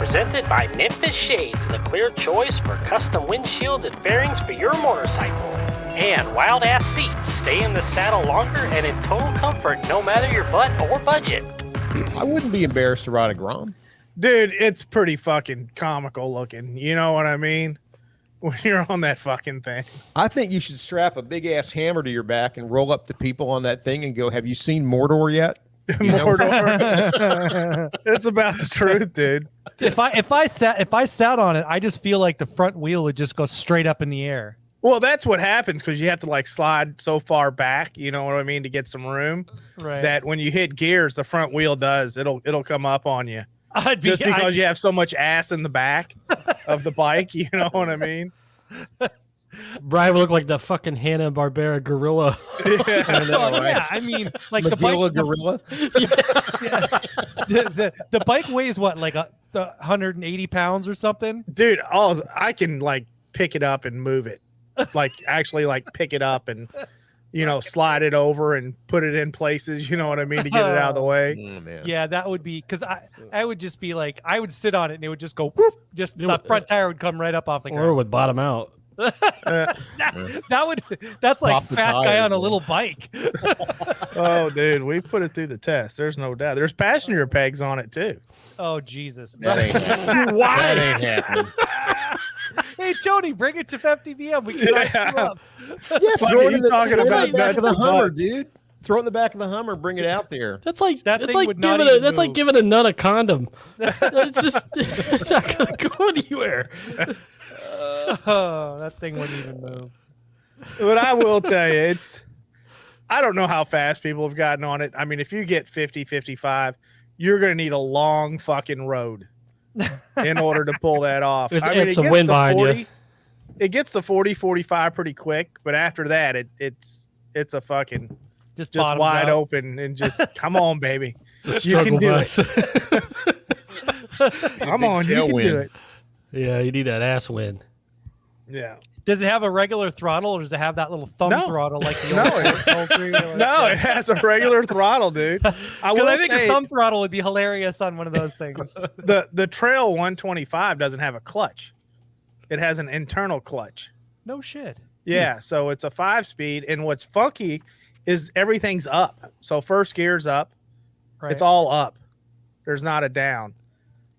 presented by Memphis Shades, the clear choice for custom windshields and fairings for your motorcycle. And Wild Ass Seats, stay in the saddle longer and in total comfort no matter your butt or budget. I wouldn't be embarrassed to ride a Grom. Dude, it's pretty fucking comical looking. You know what I mean? When you're on that fucking thing. I think you should strap a big ass hammer to your back and roll up to people on that thing and go, "Have you seen Mordor yet?" Mordor. It's about the truth, dude. If I sat on it, I just feel like the front wheel would just go straight up in the air. Well, that's what happens because you have to like slide so far back, you know what I mean, to get some room. Right. That when you hit gears, the front wheel it'll come up on you. Just because you have so much ass in the back of the bike, you know what I mean? Brian would look like the fucking Hanna-Barbera gorilla. Yeah, I know, right? Yeah, I mean, like Magilla gorilla. The bike weighs what, like 180 pounds or something? Dude, I can like pick it up and move it. Like actually like pick it up and slide it over and put it in places, you know what I mean, to get it out of the way. Oh, man. Yeah, that would be because I would just be like, I would sit on it and it would just go whoop, just the front tire would come right up off the ground. Or it would bottom out. That's like Pop the fat guy tires, on a man. little bike. Oh, dude, we put it through the test. There's no doubt. There's passenger pegs on it too. Oh Jesus! That ain't happening. That ain't happening. Hey Tony, bring it to FDBM. We can knock you up. Yeah, Funny, throw it you in the, talking throw it about in the back of the nuts and Hummer, butts. dude. Throw it in the back of the Hummer and bring it out there. That's like That that's thing like would not giving a even that's like move. giving a nun a condom. It's not gonna go anywhere. Oh, that thing wouldn't even move. But I will tell you, I don't know how fast people have gotten on it. I mean, if you get 50, 55, you're going to need a long fucking road in order to pull that off. It's- I mean, it's some wind to behind you. 40, it gets to 40, 45 pretty quick, but after that, it's a fucking Just wide out. open and just come on, baby. It's a You can struggle do bus. Come on, you can do tailwind. it. Yeah, you need that ass wind. Yeah. Does it have a regular throttle, or does it have that little thumb No. throttle like the No, old No, it has a regular throttle, dude. I will I think say a thumb throttle would be hilarious on one of those things. the Trail 125 doesn't have a clutch. It has an internal clutch. No shit. Yeah, so it's a 5-speed, and what's funky is everything's up. So first gear's up. Right. It's all up. There's not a down.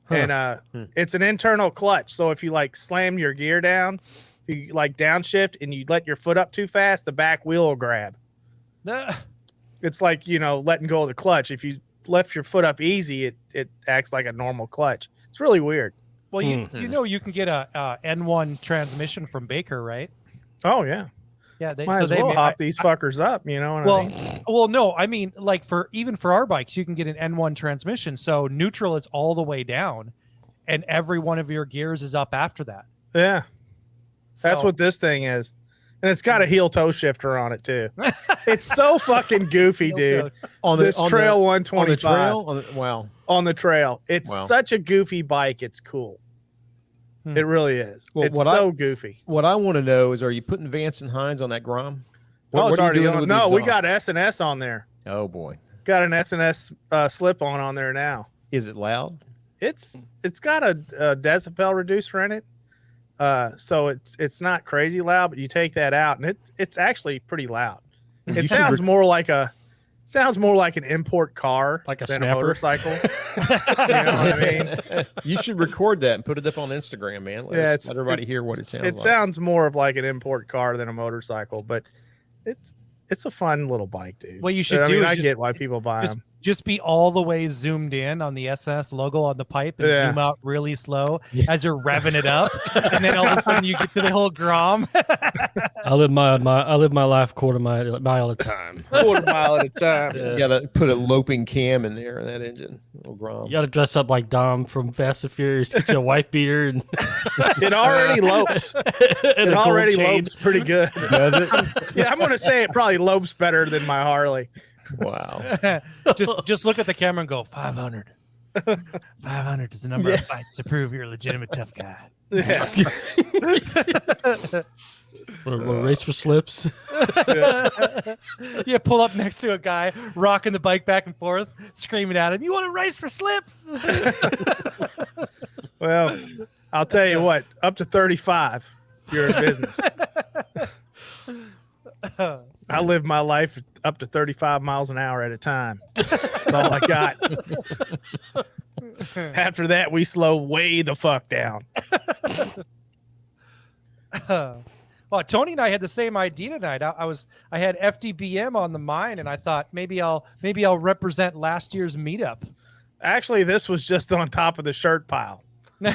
Huh. And it's an internal clutch. So if you like slam your gear down, you like downshift and you let your foot up too fast, the back wheel will grab. It's like, letting go of the clutch. If you lift your foot up easy, it acts like a normal clutch. It's really weird. Well, you can get a N1 transmission from Baker, right? Oh yeah. Yeah, Might as well hop these fuckers up, you know what I mean? Well, no, I mean, like even for our bikes, you can get an N1 transmission. So neutral is all the way down, and every one of your gears is up after that. Yeah. That's So- what this thing is. And it's got a heel toe shifter on it too. It's so fucking goofy, dude. On This Trail 125 on the trail. Wow. on the trail. It's Wow. such a goofy bike. It's cool. It really is. Well, it's what so goofy. What I want to know is, are you putting Vance and Hines on that Grom? Oh, it's are you already doing on. with the No, we exhaust? got S&S on there. Oh boy, Got an S&S slip on there now. is it loud? It's got a decibel reducer in it. So it's not crazy loud, but you take that out and it's actually pretty loud. You It should sounds more like an import car Like a than snapper. a motorcycle. You know what I mean? You should record that and put it up on Instagram, man. Let everybody hear what it sounds It like. sounds more of like an import car than a motorcycle, but it's a fun little bike, dude. What you should do is I just- get why people buy them. Just be all the way zoomed in on the SS logo on the pipe and Yeah. zoom out really slow as you're revving it up, and then all of a sudden you get to the whole Grom. I live my life quarter mile at a time. Quarter mile at a time. You gotta put a loping cam in there in that engine. Little Grom. You got to dress up like Dom from Fast and Furious, get you a wife beater and, It already lopes. and It a gold already chain. lopes pretty good. Does it? Yeah, I'm gonna say it probably lopes better than my Harley. Wow. just look at the camera and go 500. 500 is the number of fights to prove you're a legitimate tough guy. Yeah. We'll race for slips. You pull up next to a guy rocking the bike back and forth, screaming at him, "You want to race for slips?" Well, I'll tell you what, up to 35, you're in business. I live my life up to 35 miles an hour at a time. That's all I got. After that, we slow way the fuck down. Well, Tony and I had the same idea tonight. I had FDBM on the mind, and I thought maybe I'll represent last year's meetup. Actually, this was just on top of the shirt pile. There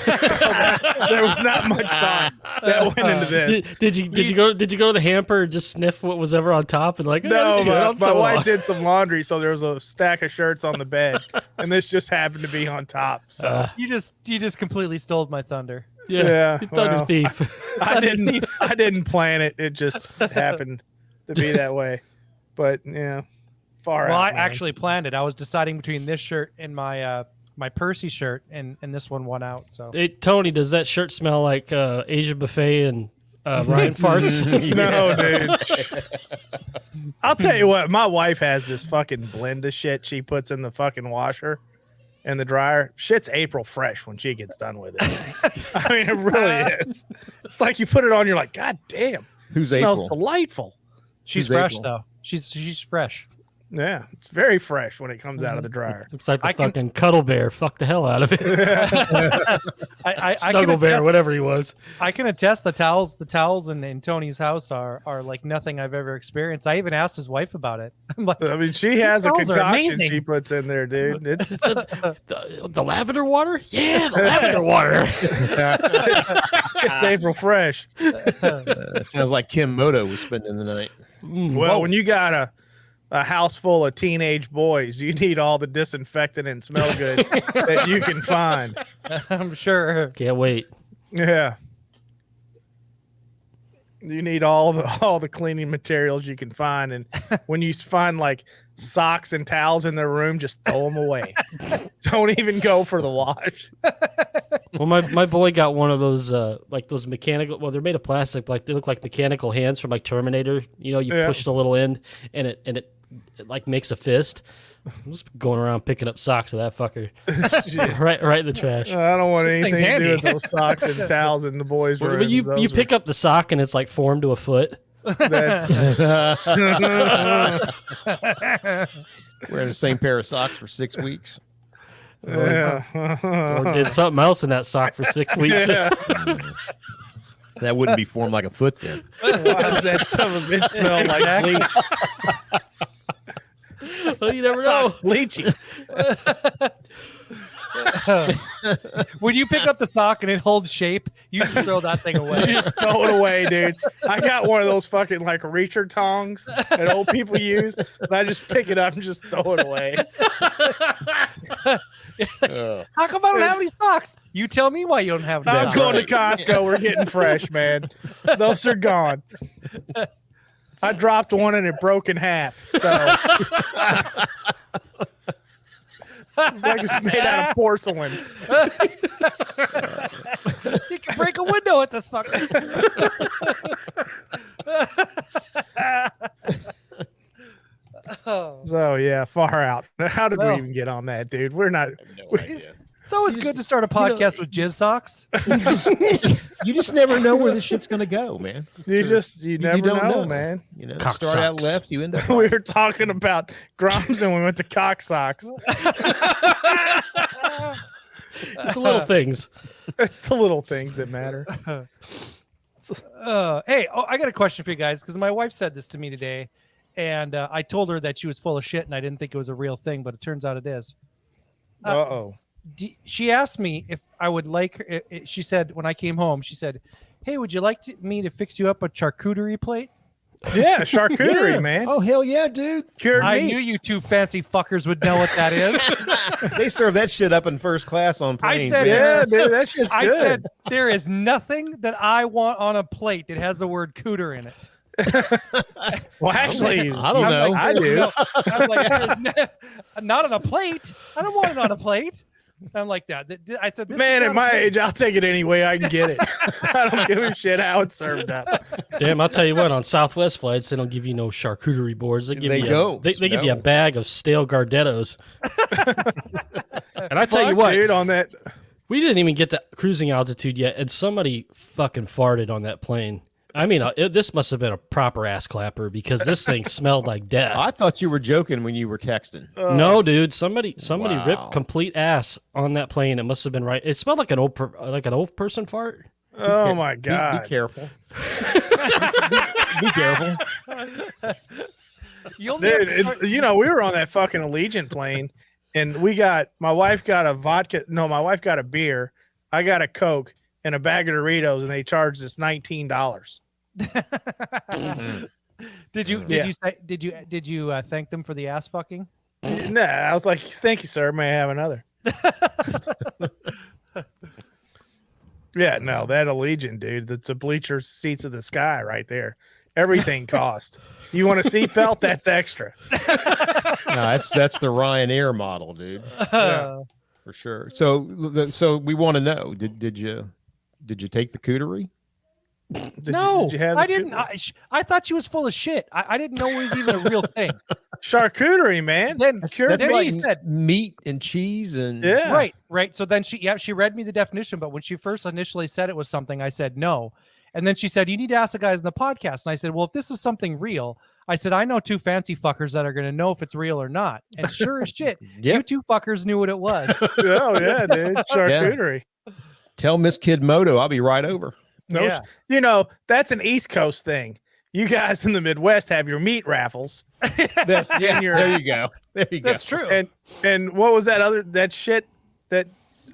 was not much thought that went into this. Did you go to the hamper and just sniff what was ever on top and like? No, my wife did some laundry, so there was a stack of shirts on the bed, and this just happened to be on top. So you just completely stole my thunder. Yeah, you thunder thief. I didn't plan it. It just happened to be that way. But yeah, far out. Well, I man. actually planned it. I was deciding between this shirt and my Percy shirt, and this one won out. So, Hey, Tony, does that shirt smell like Asia Buffet and Ryan farts? No, dude. I'll tell you what, my wife has this fucking blend of shit she puts in the fucking washer and the dryer. Shit's April fresh when she gets done with it. I mean, it really is. It's like you put it on, you're like, God damn. Who's It smells April? delightful. she's Who's fresh April? though. She's fresh. Yeah, it's very fresh when it comes out of the dryer. It's like the I can- fucking cuddle bear. Fuck the hell out of it. I can Snuggle bear, attest, whatever he was. I can attest the towels in Tony's house are like nothing I've ever experienced. I even asked his wife about it. I'm like, I mean, she has a smells are concoction amazing. she puts in there, dude. It's The lavender water? Yeah, the lavender water. it's April fresh. That sounds like Kim Moto was spending the night. Well, when you got a house full of teenage boys, you need all the disinfectant and smell good that you can find. I'm sure. Can't wait. Yeah. You need all the cleaning materials you can find, and when you find like socks and towels in their room, just throw them away. Don't even go for the wash. Well, my boy got one of those like those mechanical. Well, they're made of plastic, like they look like mechanical hands from like Terminator. You know, you push the little end, and it like makes a fist. I'm just going around picking up socks of that fucker, right in the trash. I don't want anything thing's to do handy. with those socks and towels in the boys' Well, room. you pick up the sock and it's like formed to a foot. Wearing the same pair of socks for 6 weeks. Yeah. Or did something else in that sock for 6 weeks. That wouldn't be formed like a foot then. Why does that son of a bitch smell like bleach? Well, you never know. Socks bleachy. When you pick up the sock and it holds shape, you just throw that thing away. Just throw it away, dude. I got one of those fucking like reacher tongs that old people use, and I just pick it up and just throw it away. How come I don't have any socks? You tell me why you don't have any I'm socks. going to Costco. We're getting fresh, man. Those are gone. I dropped one and it broke in half. So it's like it's made out of porcelain. You can break a window at this fucker. So yeah, far out. How did we even get on that, dude? We're not. It's always good to start a podcast with jizz socks. You just never know where this shit's gonna go, man. You never don't know, man. You know, Cock start out socks. left, you end up We were talking about Groms and we went to cock socks. It's the little things. It's the little things that matter. Hey, I got a question for you guys because my wife said this to me today, and I told her that she was full of shit and I didn't think it was a real thing, but it turns out it is. Uh-oh. She asked me if I would like her. She said when I came home, she said, "Hey, would you like me to fix you up a charcuterie plate?" Yeah, charcuterie, Yeah. man. Oh hell yeah, dude! Cured I meat. knew you two fancy fuckers would know what that is. They serve that shit up in first class on planes. said- man. Yeah, dude, that shit's I good. said there is nothing that I want on a plate that has the word cooter in it. Well, actually, I don't I'm know. like, I do. I'm like, not on a plate. I don't want it on a plate. I'm like that. I said, this man, is at not a my plate. age, I'll take it any way I can get it. I don't give a shit how it's served up. Damn, I'll tell you what, on Southwest flights, they don't give you no charcuterie boards. They give They you don't, they give you a no. bag of stale Gardettos. And I tell you Fuck, what, dude, on that We didn't even get to cruising altitude yet, and somebody fucking farted on that plane. I mean, this must have been a proper ass clapper because this thing smelled like death. I thought you were joking when you were texting. No, dude. Somebody Wow. ripped complete ass on that plane. It must have been right. It smelled like an old person fart. Oh my God. Be careful. be careful. You'll Dude, never we were on that fucking Allegiant plane, and my wife got a vodka. No, my wife got a beer. I got a Coke and a bag of Doritos, and they charged us $19. Did you thank them for the ass fucking? Nah, I was like, thank you, sir. May I have another? Yeah, no, that Allegiant, dude. That's a bleacher seats of the sky right there. Everything cost. You want a seatbelt? That's extra. No, that's the Ryanair model, dude. Yeah. For sure. So we want to know, did you take the cootery? No, did you have I the didn't. I thought she was full of shit. I didn't know it was even a real thing. charcuterie, man? Then That's then like she said, meat and cheese and Yeah. right. So then she read me the definition, but when she first initially said it was something, I said no. And then she said, you need to ask the guys in the podcast. And I said, well, if this is something real, I said, I know two fancy fuckers that are going to know if it's real or not. And sure as shit, Yep. you two fuckers knew what it was. Oh yeah, dude. Charcuterie. Tell Miss Kid Moto I'll be right over. No, Yeah. that's an East Coast thing. You guys in the Midwest have your meat raffles. There you go. There you go. That's true. And what was that shit that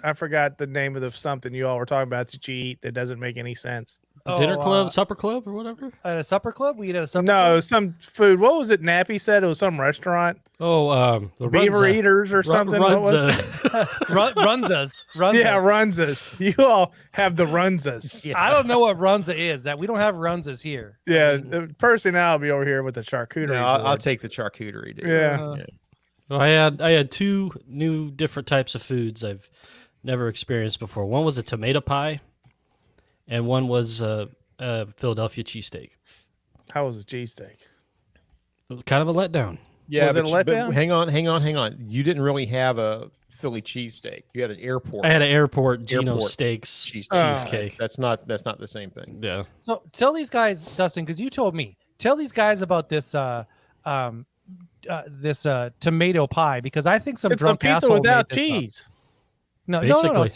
I forgot the name of the something you all were talking about that you eat that doesn't make any sense. The dinner club, supper club, or whatever. At a supper club? We eat at a supper No, club? some food. What was it? Nappy said it was some restaurant. Oh, the Beaver Runza. Eaters or something. What was it? Runzas. Yeah, Runzas. You all have the Runzas. I don't know what Runza is. That we don't have Runzas here. Yeah, the person I'll be over here with the charcuterie. No, I'll board. take the charcuterie, dude. Yeah. Well, I had two new different types of foods I've never experienced before. One was a tomato pie, and one was a Philadelphia cheesesteak. How was the cheesesteak? It was kind of a letdown. Yeah, Was it a but letdown? hang on. You didn't really have a Philly cheesesteak. You had an airport. I had an airport Gino Airport Steaks cheesesteak. cheesecake. That's not the same thing. Yeah. So tell these guys, Dustin, because you told me. Tell these guys about this tomato pie, because I think some It's a drunk pizza asshole without made this up. cheese. No. Basically.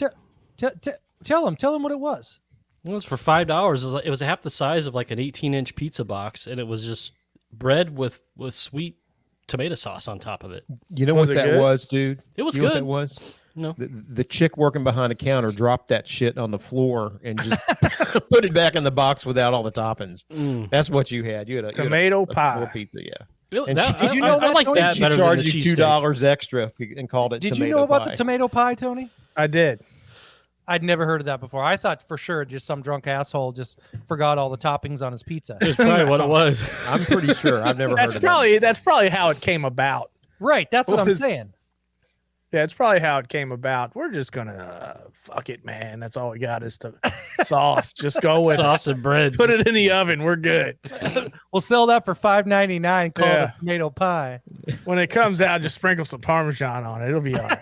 Tell them what it was. It was for $5. It was half the size of like an 18-inch pizza box, and it was just bread with sweet tomato sauce on top of it. You know Was what it that good? was, dude? It was You know what good. that was? No. The chick working behind the counter dropped that shit on the floor and just put it back in the box without all the toppings. That's what you had. You had a Tomato a pie. floor pizza, yeah. Really? And did you know I that, like Tony? that She better than charged the you cheesesteak. $2 extra and called it Did tomato you know about pie. the tomato pie, Tony? I did. I'd never heard of that before. I thought for sure just some drunk asshole just forgot all the toppings on his pizza. That's probably what it was. I'm pretty sure. I've never heard of That's probably how it came about. Right. That's what I'm Was- saying. Yeah, it's probably how it came about. We're just gonna fuck it, man. That's all we got is to sauce. Just go with Sauce and bread. it. Put it in the oven. We're good. We'll sell that for $5.99. Call Yeah. it a tomato pie. When it comes out, just sprinkle some Parmesan on it. It'll be all right.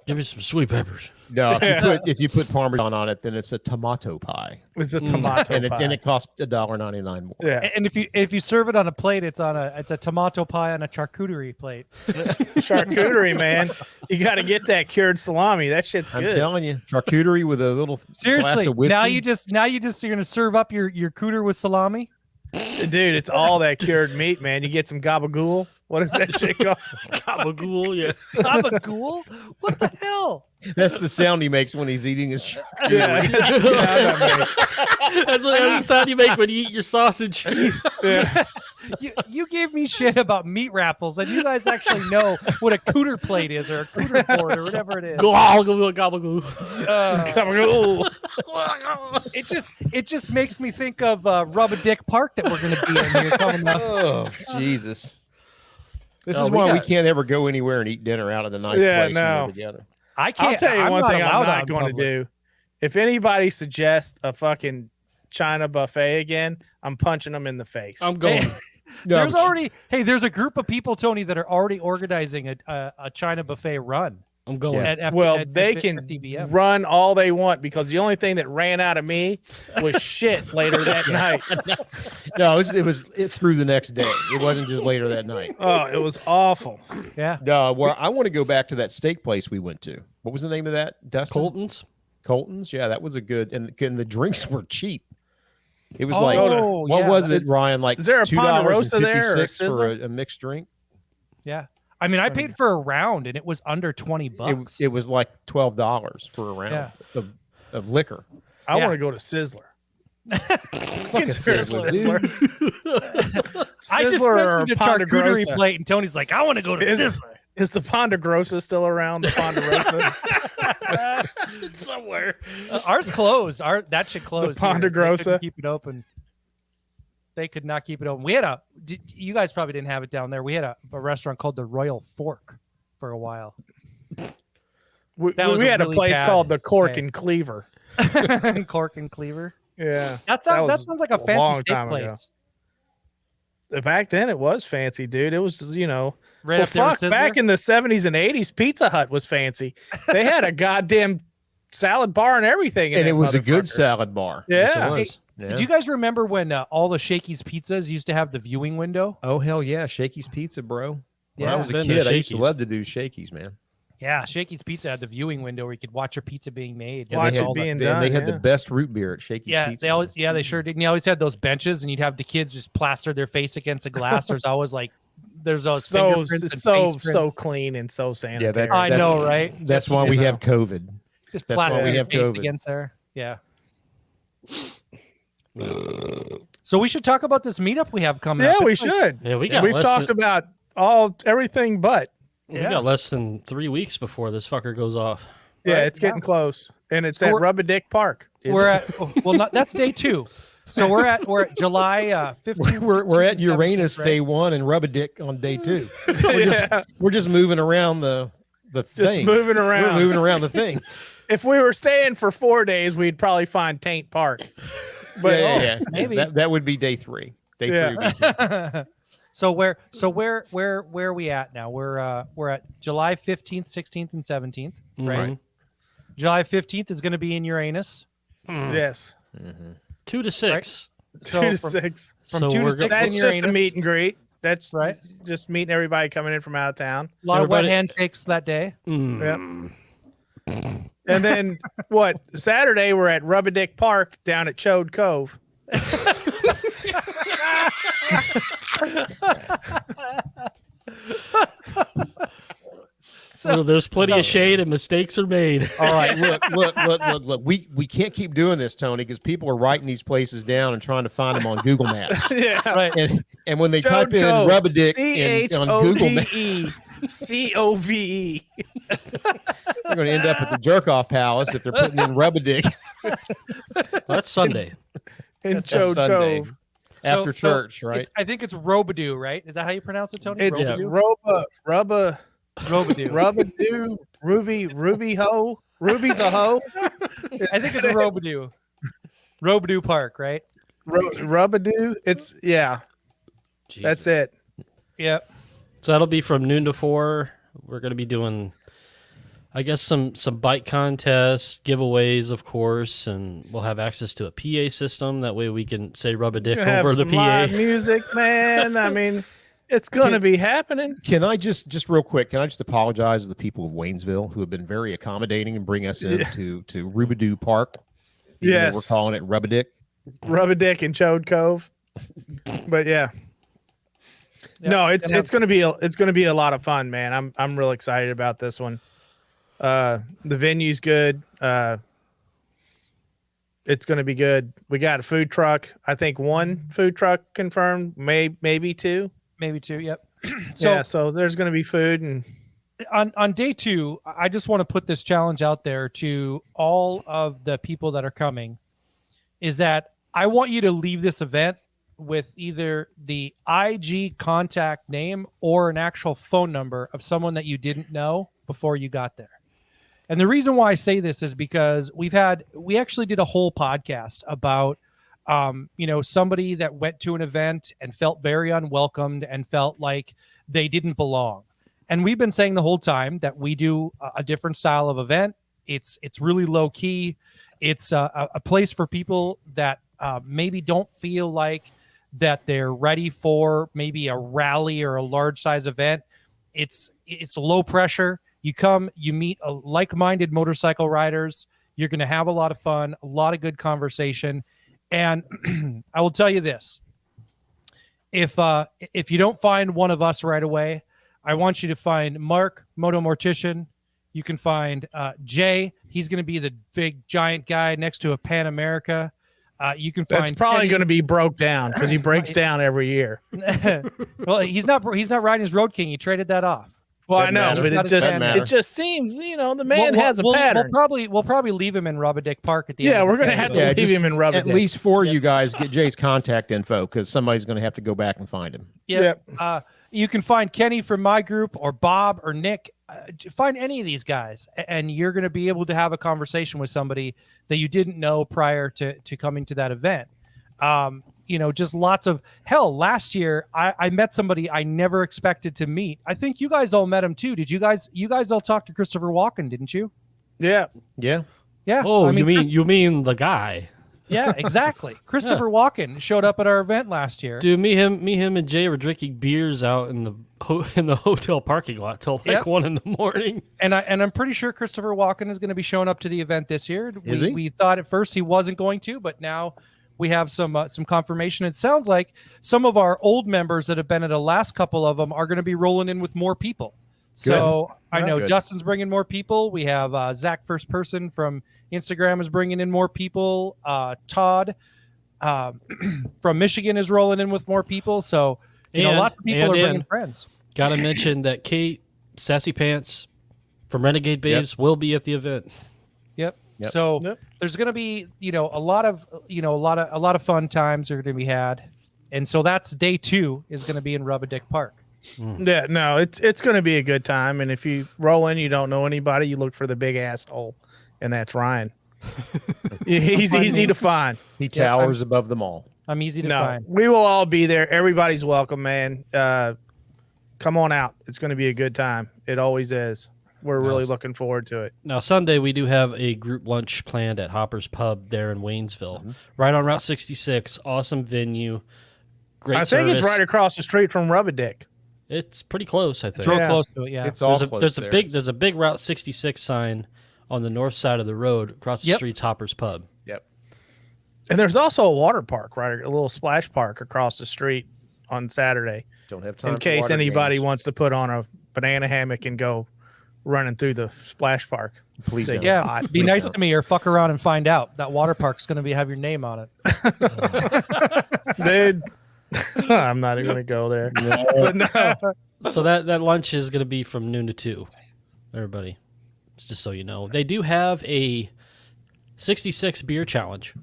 Give me some sweet peppers. No, if you put Parmesan on it, then it's a tomato pie, It's a tomato and pie. then it costs $1.99 more. Yeah, And if you serve it on a plate, it's a tomato pie on a charcuterie plate. charcuterie, man. You got to get that cured salami. That shit's I'm good. telling you, charcuterie with a little glass Seriously, of whiskey. now you just you're gonna serve up your cooter with salami. Dude, it's all that cured meat, man. You get some gabagool. What is that shit called? Gabagool, yeah. Gabagool? What the hell? That's the sound he makes when he's eating his charcuterie. Yeah, That's what the sound you make when you eat your sausage. yeah. You gave me shit about meat raffles, and you guys actually know what a cooter plate is or a cooter board or whatever it is. Gabagool. Gabagool. It just makes me think of Rub a Dick Park that we're going to be in here coming up. Oh, Jesus. This No, is we why we got- can't ever go anywhere and eat dinner out at a nice Yeah, place when no. we're together. I I'll can't. tell you I'm one not thing I'm allowed not out in going to public. do. If anybody suggests a fucking China buffet again, I'm punching them in the face. I'm going. There's a group of people, Tony, that are already organizing a China buffet run. I'm going. They can FDBM. run all they want because the only thing that ran out of me was shit later that night. No, it through the next day. It wasn't just later that night. Oh, it was awful. Yeah. No, well, I want to go back to that steak place we went to. What was the name of that? Dustin? Colton's. Yeah, that was a good, and the drinks were cheap. It was what was it, Ryan? Like, is there a Ponderosa there or for a mixed drink? Yeah. I mean, I paid for a round and it was under $20. It was like $12 for a round of liquor. I want to go to Sizzler. Fuck a Sizzler, dude. I just mentioned a charcuterie plate and Tony's like, I want to go to Sizzler. Is the Ponderosa still around? The Ponderosa? It's somewhere. Ours closed. That should close. The Ponderosa. Keep it open. They could not keep it open. We had you guys probably didn't have it down there. We had a restaurant called the Royal Fork for a while. We had a place called the Cork and Cleaver. Cork and Cleaver. Yeah. That sounds like a fancy steak place. Back then it was fancy, dude. It was, Right up there back in the 70s and 80s, Pizza Hut was fancy. They had a goddamn salad bar and everything. And it was a good salad bar. Yeah. Yes, it was. Did you guys remember when all the Shakey's Pizzas used to have the viewing window? Oh, hell yeah. Shakey's Pizza, bro. When Yeah. I was a kid, I used to love to do Shakey's, man. Yeah, Shakey's Pizza had the viewing window where you could watch your pizza being made. Watch it being done. They had the best root beer at Shakey's Pizza. They sure did. And you always had those benches, and you'd have the kids just plaster their face against a glass. There's always so clean and so sanitary. Yeah, I know, right? That's why we have COVID. Just plaster we your have face COVID against there. Yeah. So we should talk about this meetup we have coming up. Yeah, we should. Yeah, we've talked about everything but. We got less than 3 weeks before this fucker goes off. Yeah, right? It's getting close, and it's at Rubberdick Park. That's day 2. So we're at July 15th. We're at Uranus day 1 and Rubberdick on day 2. We're just moving around the thing. Moving around. We're moving around the thing. If we were staying for 4 days, we'd probably find Taint Park. But maybe that would be day 3. Day 3 would be So where are we at now? We're at July 15th, 16th, and 17th, right? July 15th is going to be in Uranus. Yes. 2 to 6. Right? So 2 to 6. From 2 to 6 that's in just Uranus. a meet and greet. That's right. Just meeting everybody coming in from out of town. A lot of wet handshakes that day. Yep. And then Saturday we're at Rubberdick Park down at Chode Cove. So there's plenty of shade and mistakes are made. All right, look. We can't keep doing this, Tony, because people are writing these places down and trying to find them on Google Maps. Yeah, right. And when they type in Rubberdick on Google Maps, COVE. they're going to end up at the Jerk-Off Palace if they're putting in Rubberdick. That's Sunday. In Chode Cove. After church, right? I think it's Robadoo, right? Is that how you pronounce it, Tony? It's Robadoo, Ruby Ho, Ruby's a hoe. I think it's Robadoo Park, right? Rubadoo. It's Jesus. That's it. Yep. So that'll be from noon to 4. We're going to be doing, I guess, some bike contests, giveaways, of course, and we'll have access to a PA system. That way we can say rub a dick over the PA. Live music, man. I mean, it's going to be happening. Can I just real quick, can I just apologize to the people of Waynesville who have been very accommodating and bring us into to Rubadoo Park? Yes. We're calling it Rubberdick. Rubberdick and Chode Cove. But no, it's going to be a lot of fun, man. I'm real excited about this one. The venue's good. It's going to be good. We got a food truck. I think 1 food truck confirmed, maybe 2. Maybe 2, yep. So there's going to be food. And on day 2, I just want to put this challenge out there to all of the people that are coming, is that I want you to leave this event with either the IG contact name or an actual phone number of someone that you didn't know before you got there. And the reason why I say this is because we actually did a whole podcast about somebody that went to an event and felt very unwelcomed and felt like they didn't belong. And we've been saying the whole time that we do a different style of event. It's really low key. It's a place for people that maybe don't feel like that they're ready for maybe a rally or a large size event. It's low pressure. You come, you meet like-minded motorcycle riders. You're going to have a lot of fun, a lot of good conversation. And I will tell you this. If you don't find one of us right away, I want you to find Mark, Moto Mortician. You can find Jay. He's going to be the big giant guy next to a Pan America. You can find. That's probably going to be broke down because he breaks down every year. Well, he's not riding his Road King. He traded that off. Well, I know, but it just seems, the man has a pattern. We'll probably leave him in Rubberdick Park at the end. Yeah, we're going to have to leave him in Rubberdick. At least for you guys, get Jay's contact info because somebody's going to have to go back and find him. Yeah. You can find Kenny from my group or Bob or Nick. Find any of these guys, and you're going to be able to have a conversation with somebody that you didn't know prior to coming to that event. Just lots of hell. Last year, I met somebody I never expected to meet. I think you guys all met him too. Did you guys all talk to Christopher Walken, didn't you? Yeah. Oh, you mean the guy? Yeah, exactly. Christopher Walken showed up at our event last year. Dude, me, him, and Jay were drinking beers out in the hotel parking lot till 1 a.m. And I'm pretty sure Christopher Walken is going to be showing up to the event this year. We thought at first he wasn't going to, but now we have some confirmation. It sounds like some of our old members that have been at the last couple of them are going to be rolling in with more people. So I know Dustin's bringing more people. We have Zach First Person from Instagram is bringing in more people. Todd from Michigan is rolling in with more people. So lots of people are bringing friends. Got to mention that Kate Sassy Pants from Renegade Babes will be at the event. Yep. So there's going to be a lot of fun times are going to be had, and so that's day 2 is going to be in Rubberdick Park. Yeah, no, it's going to be a good time, and if you roll in, you don't know anybody, you look for the big asshole, and that's Ryan. He's easy to find. He towers above them all. I'm easy to find. We will all be there. Everybody's welcome, man. Come on out. It's going to be a good time. It always is. We're really looking forward to it. Now, Sunday, we do have a group lunch planned at Hopper's Pub there in Waynesville, right on Route 66. Awesome venue. Great service. I think it's right across the street from Rubberdick. It's pretty close, I think. It's real close to it, yeah. It's all close. There's a big Route 66 sign on the north side of the road across the street's Hopper's Pub. Yep. And there's also a water park, right? A little splash park across the street on Saturday. Don't have time in case anybody wants to put on a banana hammock and go running through the splash park. Please don't. Yeah, be nice to me or fuck around and find out. That water park's going to have your name on it. Dude, I'm not even going to go there. No. So that lunch is going to be from noon to 2, everybody. Just so you know. They do have a 66 beer challenge.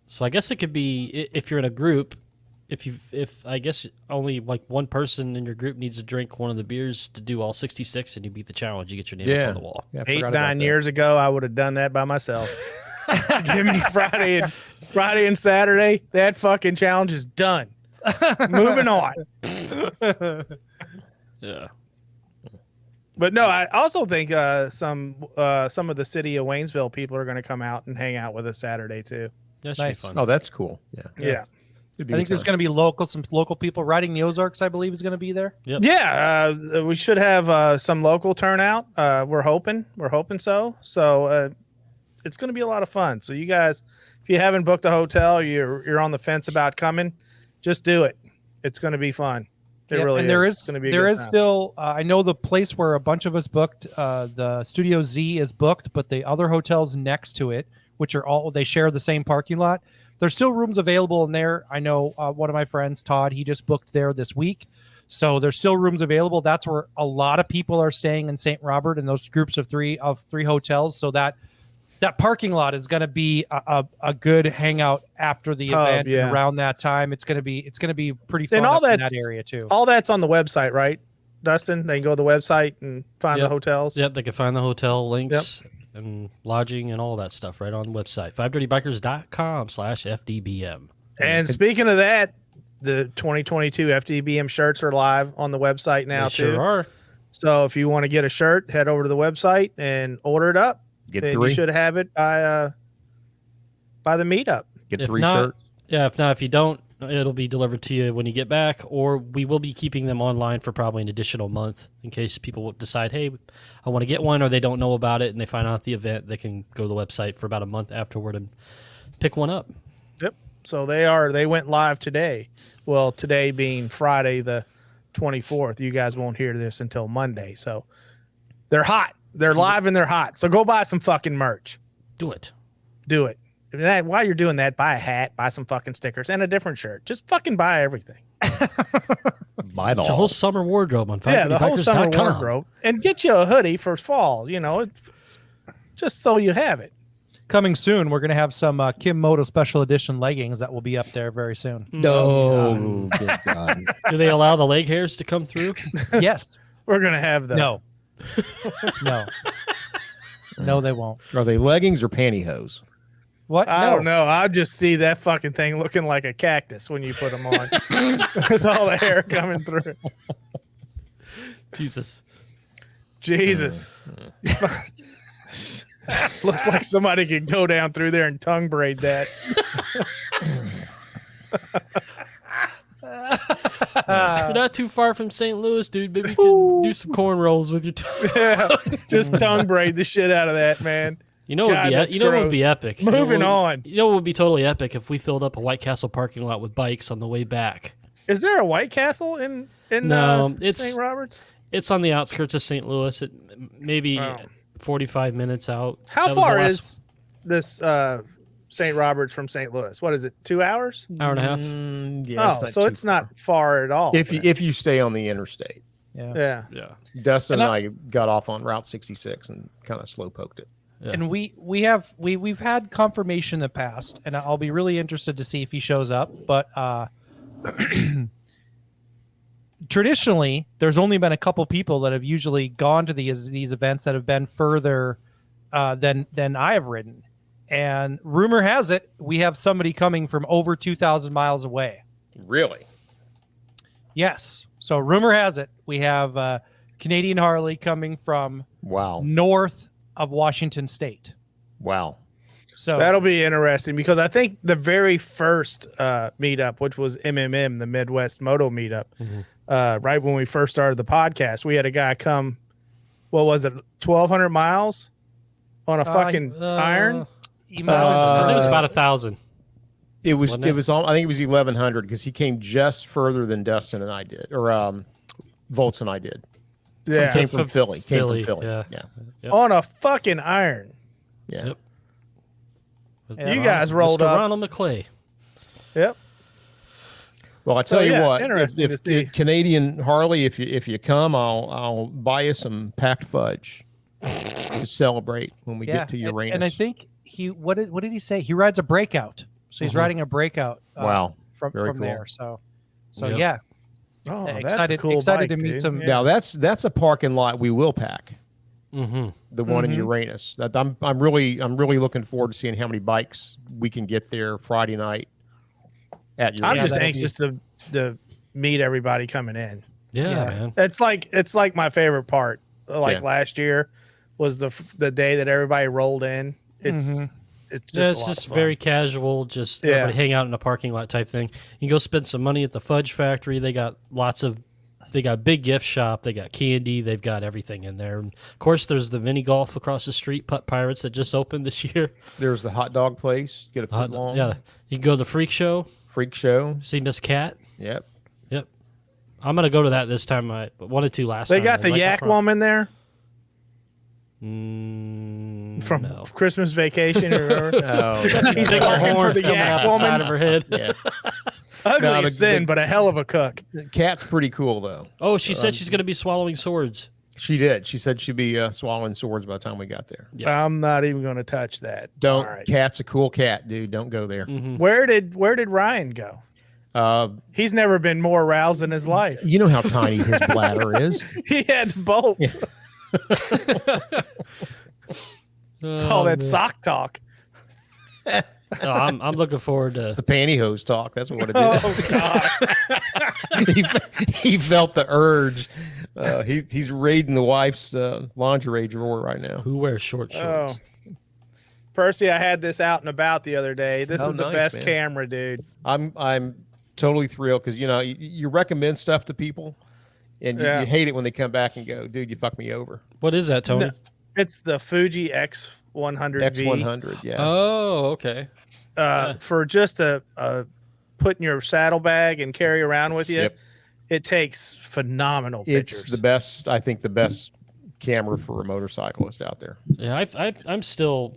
So I guess it could be, if you're in a group, if I guess only like one person in your group needs to drink one of the beers to do all 66 and you beat the challenge, you get your name up on the wall. Yeah, 8-9 years ago, I would have done that by myself. Give me Friday and Saturday. That fucking challenge is done. Moving on. Yeah. But no, I also think some of the city of Waynesville people are going to come out and hang out with us Saturday too. That should be fun. Oh, that's cool. Yeah. I think there's going to be some local people riding the Ozarks, I believe, is going to be there. Yep. Yeah, we should have some local turnout. We're hoping so. So it's going to be a lot of fun. So you guys, if you haven't booked a hotel, you're on the fence about coming, just do it. It's going to be fun. It really is. There is still, I know the place where a bunch of us booked, the Studio Z is booked, but the other hotels next to it, which are they share the same parking lot. There's still rooms available in there. I know one of my friends, Todd, he just booked there this week. So there's still rooms available. That's where a lot of people are staying in St. Robert in those groups of three hotels. So that parking lot is going to be a good hangout after the event around that time. It's going to be pretty fun in that area too. All that's on the website, right, Dustin? They can go to the website and find the hotels. Yep, they can find the hotel links. Yep. And lodging and all that stuff right on the website, 5dirtybikers.com/FDBM. And speaking of that, the 2022 FDBM shirts are live on the website now They too. sure are. So if you want to get a shirt, head over to the website and order it up. Get and 3. You should have it by the meetup. Get If 3 not- shirts. Yeah, if you don't, it'll be delivered to you when you get back, or we will be keeping them online for probably an additional month in case people decide, hey, I want to get one, or they don't know about it and they find out the event. They can go to the website for about a month afterward and pick one up. Yep. So they went live today. Well, today being Friday the 24th. You guys won't hear this until Monday. So they're hot. They're live and they're hot. So go buy some fucking merch. Do it. Do it. And while you're doing that, buy a hat, buy some fucking stickers, and a different shirt. Just fucking buy everything. Buy it It's a all. whole summer wardrobe on The whole summer 550bikers.com. wardrobe. And get you a hoodie for fall, just so you have it. Coming soon, we're going to have some Kim Moto special edition leggings that will be up there very soon. No. Good God. Do they allow the leg hairs to come through? Yes. We're going to have the No. No, they won't. Are they leggings or pantyhose? What? I No. don't know. I just see that fucking thing looking like a cactus when you put them on with all the hair coming through. Jesus. Jesus. Looks like somebody could go down through there and tongue braid that. You're not too far from St. Louis, dude. Maybe you can do some cornrows with your tongue. Yeah, just tongue braid the shit out of that, man. You know what would be epic? Moving on. You know what would be totally epic if we filled up a White Castle parking lot with bikes on the way back. Is there a White Castle in No, it's St. Roberts? It's on the outskirts of St. Louis. It maybe 45 minutes out. How That was far the is this St. Roberts from St. Louis? What is it? 2 hours? hour and a half? Yeah, It's not far at all. If you stay on the interstate. Yeah. Yeah. Dustin and I got off on Route 66 and kind of slow poked it. Yeah. And we've had confirmation in the past, and I'll be really interested to see if he shows up. But traditionally, there's only been a couple people that have usually gone to these events that have been further than I have ridden. And rumor has it we have somebody coming from over 2,000 miles away. Really? Yes. So rumor has it we have Canadian Harley coming from north of Washington State. Wow. So that'll be interesting because I think the very first meetup, which was MMM, the Midwest Moto Meetup, right when we first started the podcast, we had a guy come, what was it, 1,200 miles on a fucking iron? I think it was about 1,000. It was. I think it was 1,100 because he came just further than Dustin and I did, or Volts and I did. Yeah, came from Philly. Yeah. Yeah. On a fucking iron. Yeah. Yep. You guys rolled Mr. up. Ronald McClay. Yep. Well, I tell you what, interesting to see. if Canadian Harley, if you come, I'll buy you some packed fudge to celebrate when we get to Uranus. And I think what did he say? He rides a breakout. So he's riding a breakout. Wow. From Very cool. there. So Yep. yeah. Oh, that's excited a cool excited bike, to meet dude. some. Yeah. Now that's a parking lot we will pack. Mm-hmm. The one in Uranus. That I'm really looking forward to seeing how many bikes we can get there Friday night at Uranus. I'm just that'll anxious to meet everybody coming in. Yeah, man. It's like my favorite part. Yeah. Last year was the day that everybody rolled in. It's just Yeah, a it's lot just of fun. very casual, just everybody hang out in a parking lot type thing. You can go spend some money at the Fudge Factory. They got big gift shop. They got candy. They've got everything in there. And of course, there's the mini golf across the street, Putt Pirates, that just opened this year. There's the hot dog place. Get a foot long. Yeah, you can go to the Freak Show, Freak show. see Miss Cat. Yep. Yep, I'm gonna go to that this time. I wanted to last They time. got the yak woman there from No. Christmas Vacation. Remember? Oh, He's Big old working for horns the coming yak out the side woman. of her head. yeah. Ugly No, as sin, but a hell of a cook. Cat's pretty cool though. Oh, she said she's gonna be swallowing swords. She did. She said she'd be swallowing swords by the time we got there. Yeah. I'm not even going to touch that. Don't. All right. Cat's a cool cat, dude. Don't go there. Where did Ryan go? He's never been more aroused in his life. You know how tiny his bladder is. He had to bolt. It's all that sock talk. No, I'm looking forward to It's the pantyhose talk. That's what it is. Oh God. he felt the urge. He's raiding the wife's lingerie drawer right now. who wears short shorts. Percy, I had this out and about the other day. This is the nice, best man. camera, dude. I'm totally thrilled because you recommend stuff to people, and you hate it when they come back and go, "Dude, you fucked me over." What is that, Tony? No, it's the Fuji X100V. X100, yeah. Oh, okay. For just a put in your saddlebag and carry around with you. Yep. It takes phenomenal pictures. It's the best. I think the best camera for a motorcyclist out there. Yeah, I'm still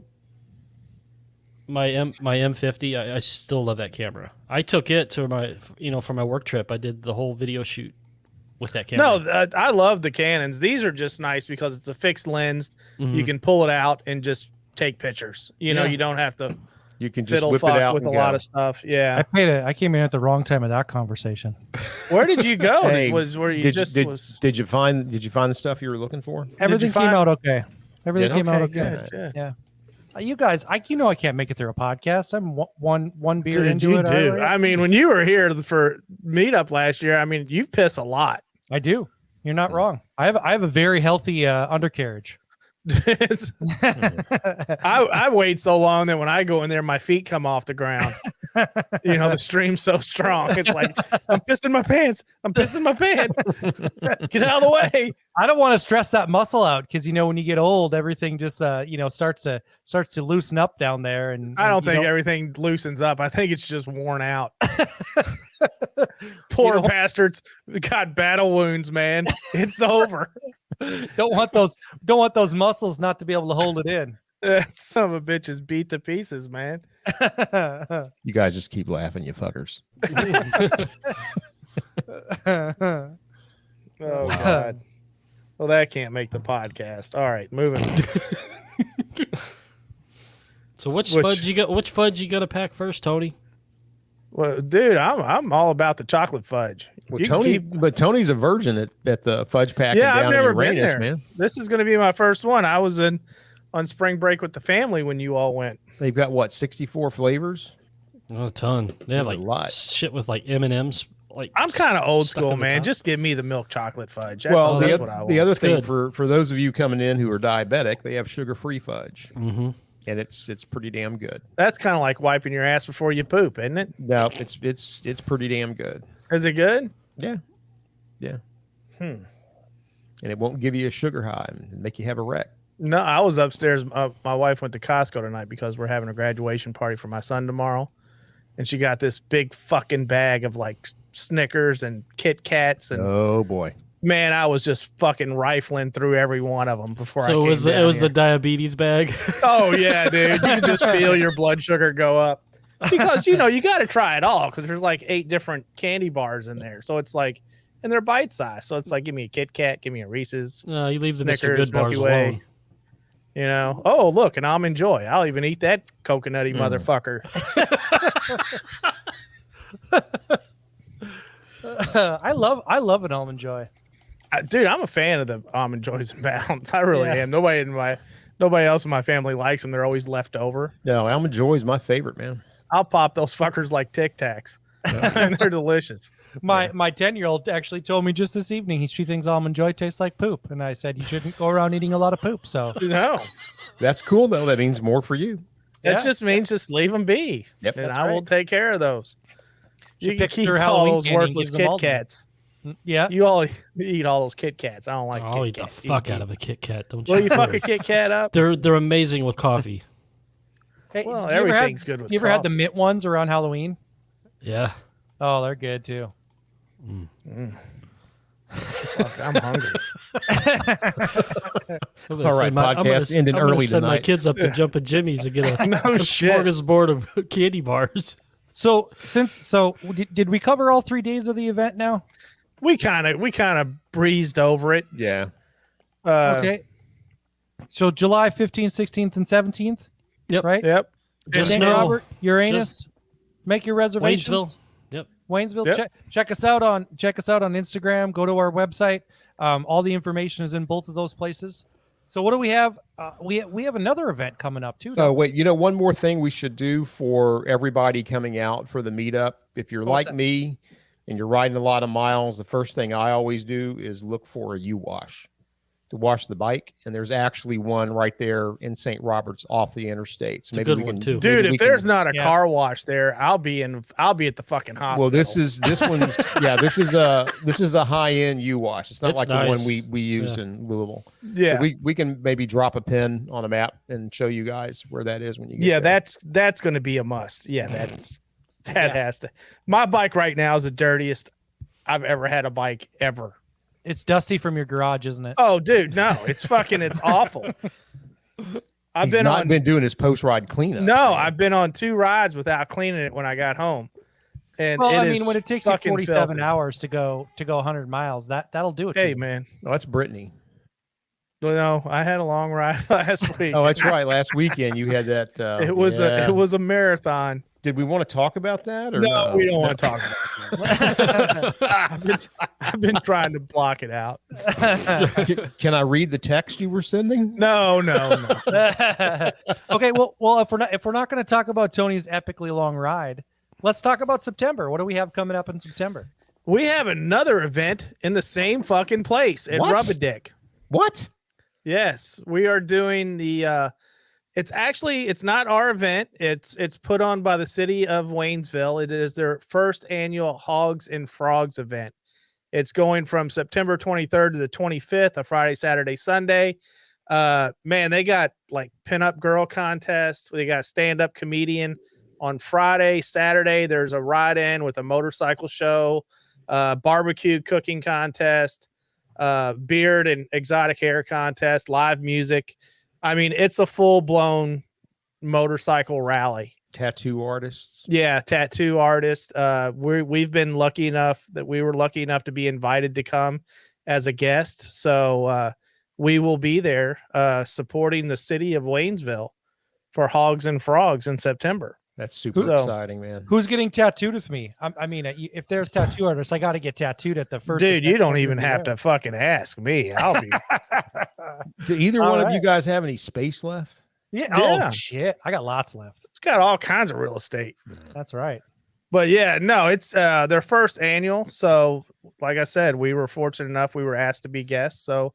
my M50. I still love that camera. I took it to my for my work trip. I did the whole video shoot with that camera. No, I love the Canons. These are just nice because it's a fixed lens. Mm-hmm. You can pull it out and just take pictures. You don't have to. You can just fiddle whip it fuck out with and a go. lot of stuff. Yeah. I came in at the wrong time of that conversation. Where did you go? Hey, Where you did just you, was? did you find the stuff you were looking for? Everything came find- out okay. Everything Did? came out Okay, okay. good, Yeah. You guys, I can't make it through a podcast. I'm one beer Dude, into you it. do. already. I mean, when you were here for meetup last year, I mean, you piss a lot. I do. You're not wrong. I have a very healthy undercarriage. I wait so long that when I go in there, my feet come off the ground. The stream's so strong. It's like, I'm pissing my pants. Get out of the way. I don't want to stress that muscle out because when you get old, everything just starts to loosen up down there. And I don't think everything loosens up. I think it's just worn out. Poor bastards got battle wounds, man. It's over. don't want those muscles not to be able to hold it in. That son of a bitch is beat to pieces, man. You guys just keep laughing, you fuckers. Oh God. Well, that can't make the podcast. All right, moving on. So which fudge you gonna pack first, Tony? Well, dude, I'm all about the chocolate fudge. Well, You can keep- Tony's a virgin at the fudge packing Yeah, down I've never in been Uranus, there. man. This is going to be my first one. I was on spring break with the family when you all went. They've got 64 flavors? Oh, a ton. They have That's a lot. shit with M&Ms. I'm kind of old stuck school, on the man. top. Just give me the milk chocolate fudge. That's what I want. The other thing Good. for those of you coming in who are diabetic, they have sugar-free fudge, Mm-hmm. and it's pretty damn good. That's kind of like wiping your ass before you poop, isn't it? No, it's pretty damn good. Is it good? Yeah. And it won't give you a sugar high and make you have a wreck. No, I was upstairs. My wife went to Costco tonight because we're having a graduation party for my son tomorrow, and she got this big fucking bag of like Snickers and Kit Kats and Oh boy. man, I was just fucking rifling through every one of them before I So came it was down the diabetes bag. here. Oh yeah, dude, you can just feel your blood sugar go up because you got to try it all because there's like 8 different candy bars in there, so it's like, and they're bite size, so it's like, give me a Kit Kat, give me a Reese's. No, you leave the Mr. Snickers, Good bars Milky Way. alone. Oh look, an almond joy. I'll even eat that coconutty motherfucker. I love an almond joy. Dude, I'm a fan of the almond joys and bounds. I really am. Nobody else in my family likes them. They're always left over. No, Almond Joy is my favorite, man. I'll pop those fuckers like Tic Tacs. And they're delicious. My 10-year-old actually told me just this evening she thinks almond joy tastes like poop, and I said you shouldn't go around eating a lot of poop. So No, That's cool though. That means more for you. that just means just leave them be. Yep, and that's I will right. take care of those. She You can picks keep her all Halloween those candy and worthless gives them all Kit to me. Kats. yeah, You all eat all those Kit Kats. I don't like I'll Kit eat the Kats. fuck out of a Kit Kat. Don't you? Will you fuck a Kit Kat up? They're amazing with coffee. Hey, Well, you ever had- everything's good with You ever had the coffee. mint ones around Halloween? Yeah. Oh, they're good too. Fuck, I'm hungry. All right, podcast ended early send my tonight. kids up to Jumpin' Jimmy's and get a, No a shit. smorgasbord of candy bars. So did we cover all 3 days of the event now? We kind of breezed over it. Yeah. Okay. So July 15th, 16th, and 17th. Yep. Right. Yep. Just St. know, Robert, Uranus. Make your reservations. Waynesville. Yep. Waynesville. Yep. Check us out on Instagram. Go to our website. All the information is in both of those places. So what do we have? We have another event coming up too. Oh wait, one more thing we should do for everybody coming out for the meetup. If you're like me and you're riding a lot of miles, the first thing I always do is look for a U-wash to wash the bike, and there's actually one right there in St. Roberts off the interstate. So maybe a good one too, dude. If there's not a car wash there, I'll be at the fucking hospital. Well, this one's this is a high end U-wash. It's not like the one we used in Louisville. Yeah, so we can maybe drop a pin on a map and show you guys where that is when you get there. That's going to be a must. Yeah, that has to. My bike right now is the dirtiest I've ever had a bike ever. It's dusty from your garage, isn't it? Oh, dude, no, it's awful. I've been doing his post ride cleanup. No, man. I've been on 2 rides without cleaning it when I got home. And when it takes you 47 hours to go 100 miles, that'll do it. Hey, man, that's Brittany. Well, no, I had a long ride last week. Oh, that's right. Last weekend you had that. It was a marathon. Did we want to talk about that? Or no, we don't want to talk about that. I've been trying to block it out. Can I read the text you were sending? No. Okay, well, if we're not going to talk about Tony's epically long ride, let's talk about September. What do we have coming up in September? We have another event in the same fucking place at Rub-A-Dick. What? Yes, we are doing the. It's not our event. It's put on by the city of Waynesville. It is their first annual Hogs and Frogs event. It's going from September 23rd to the 25th, a Friday, Saturday, Sunday. Man, they got like pinup girl contest. They got stand-up comedian on Friday. Saturday, there's a ride-in with a motorcycle show, barbecue cooking contest, beard and exotic hair contest, live music. I mean, it's a full-blown motorcycle rally. Tattoo artists. Yeah, tattoo artists. We've been lucky enough to be invited to come as a guest. So we will be there supporting the city of Waynesville for Hogs and Frogs in September. That's super exciting, man. Who's getting tattooed with me? I mean, if there's tattoo artists, I got to get tattooed at the first. Dude, you don't even have to fucking ask me. I'll be. Do either one of you guys have any space left? Yeah. Oh shit, I got lots left. It's got all kinds of real estate. That's right. But yeah, no, it's their first annual. So, like I said, we were fortunate enough. We were asked to be guests. So,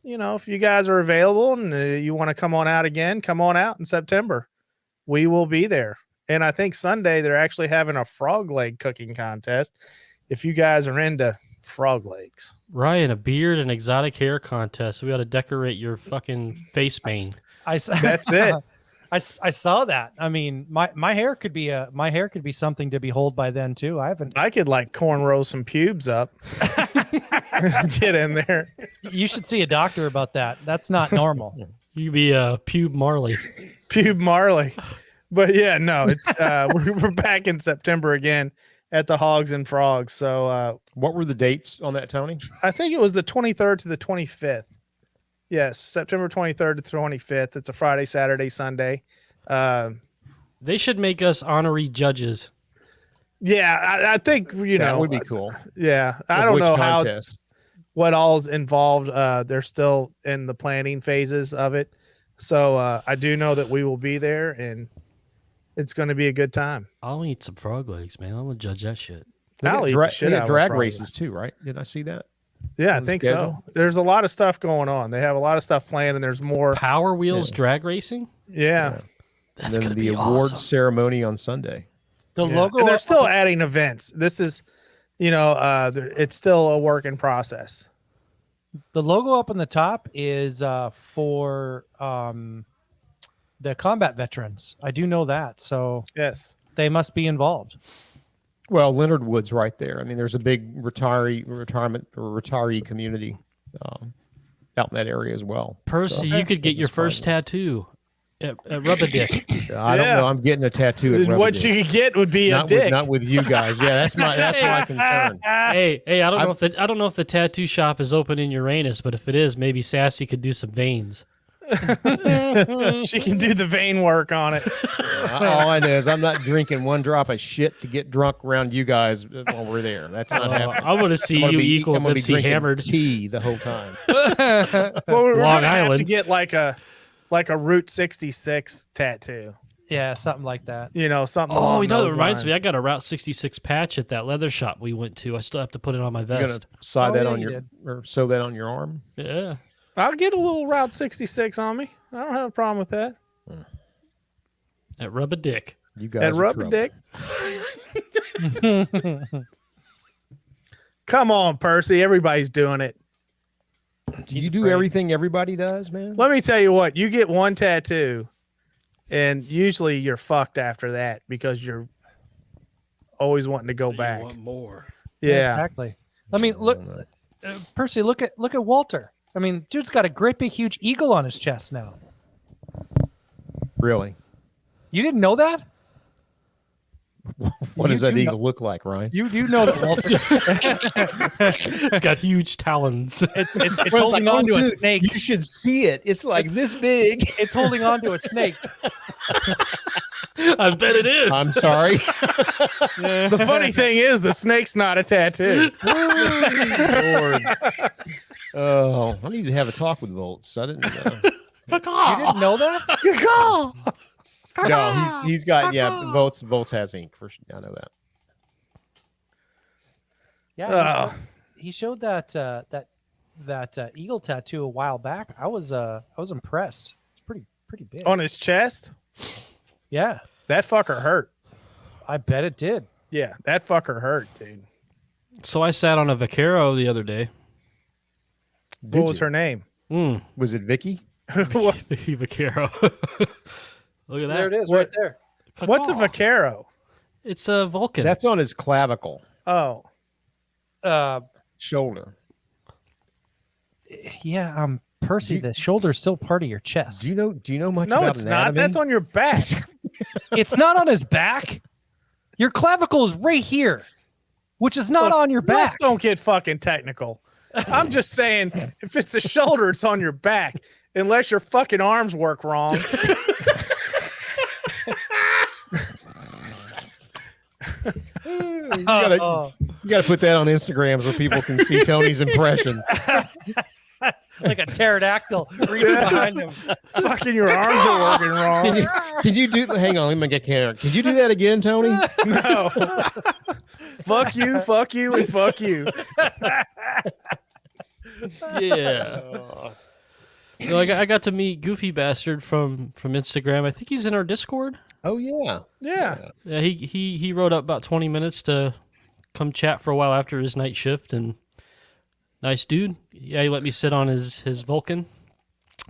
if you guys are available and you want to come on out again, come on out in September. We will be there. And I think Sunday they're actually having a frog leg cooking contest. If you guys are into frog legs, Ryan, a beard and exotic hair contest. We got to decorate your fucking face paint. That's it. I saw that. I mean, my hair could be something to behold by then too. I could like cornrow some pubes up. Get in there. You should see a doctor about that. That's not normal. You be a Pube Marley. Pube Marley. But yeah, no, it's we're back in September again at the Hogs and Frogs. So what were the dates on that, Tony? I think it was the 23rd to the 25th. Yes, September 23rd to 25th. It's a Friday, Saturday, Sunday. They should make us honorary judges. Yeah, I think that would be cool. Yeah, I don't know what all's involved. They're still in the planning phases of it. So I do know that we will be there and it's going to be a good time. I'll eat some frog legs, man. I'm going to judge that shit. They got drag races too, right? Did I see that? Yeah, I think so. There's a lot of stuff going on. They have a lot of stuff planned and there's more. Power Wheels drag racing? Yeah. That's going to be the award ceremony on Sunday. The logo. And they're still adding events. This is, it's still a work in process. The logo up on the top is for the combat veterans. I do know that. So yes, they must be involved. Well, Leonard Wood's right there. I mean, there's a big retiree community out in that area as well. Percy, you could get your first tattoo at Rub-A-Dick. I don't know. I'm getting a tattoo at Rub-A-Dick. What you could get would be a dick. Not with you guys. Yeah, that's my concern. Hey, I don't know if the tattoo shop is open in Uranus, but if it is, maybe Sassy could do some veins. She can do the vein work on it. All I know is I'm not drinking one drop of shit to get drunk around you guys while we're there. That's not happening. I want to see you equals MC Hammered tea the whole time. Well, we're Long gonna have to Island. get like a Route 66 tattoo. Yeah, something like that. You know, something. Oh, along you know, those it reminds me. I lines. got a Route 66 patch at that leather shop we went to. I still have to put it on my You're gonna vest. sew that yeah, on you your did. or sew that on your arm. Yeah. I'll get a little Route 66 on me. I don't have a problem with that. At Rub a Dick. You guys That are rubber trouble. dick. Come on, Percy. Everybody's doing it. Do you do everything everybody does, man? Let me tell you what. You get one tattoo, and usually you're fucked after that because you're always wanting to go You back. want more. Yeah. Exactly. I mean, look, Percy, look at Walter. I mean, dude's got a great big huge eagle on his chest now. Really? You didn't know that? What does that do eagle look like, Ryan? You do know that Walter. It's got huge talons. It's holding on to a snake. You should see it. It's like this big. It's holding on to a snake. I bet it is. I'm sorry. The funny thing is, the snake's not a tattoo. Lord. Oh, I need to have a talk with Volts. I didn't know. You didn't know that? No, he's got Volts has ink for I know that. Yeah, he showed that eagle tattoo a while back. I was impressed. It's pretty big. On his chest? Yeah, That fucker hurt. I bet it did. Yeah, that fucker hurt, dude. So I sat on a Vaquero the other day. What was her name? Was it Vicky? Vaquero. Look at that. There it is, What- right there. What's a Vaquero? It's a Vulcan. That's on his clavicle, Oh, shoulder. Yeah, Percy, the shoulder's still part of your chest. Do you know much no, about it's anatomy? not. That's on your back. It's not on his back. Your clavicle is right here, which is not on your Let's back. don't get fucking technical. I'm just saying, if it's a shoulder, it's on your back, unless your fucking arms work wrong. You gotta put that on Instagram so people can see Tony's impression. Like a pterodactyl reaching behind him. Fucking your arms are working wrong. Can you do? Hang on, let me get camera. Can you do that again, Tony? No. Fuck you, and fuck you. Yeah. You know, I got to meet Goofy Bastard from Instagram. I think he's in our Discord. Oh yeah. Yeah. Yeah, he rode up about 20 minutes to come chat for a while after his night shift, and nice dude. Yeah, he let me sit on his Vulcan.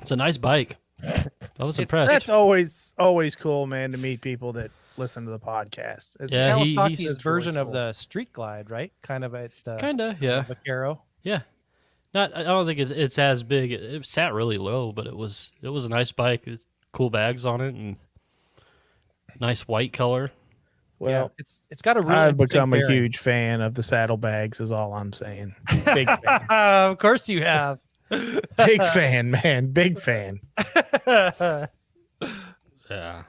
It's a nice bike. I was impressed. That's always cool, man, to meet people that listen to the podcast. It's Yeah, Kawasaki's he's version really of the Street Glide, right? Kind of at the kinda, yeah, Vaquero. yeah. Not, I don't think it's as big. It sat really low, but it was a nice bike. It's cool bags on it and nice white color. Well, It's got a really I've become a interesting huge fan of the saddlebags, is all I'm saying. Big fan. bearing. Of course you have. Big fan, man. Big fan. Yeah.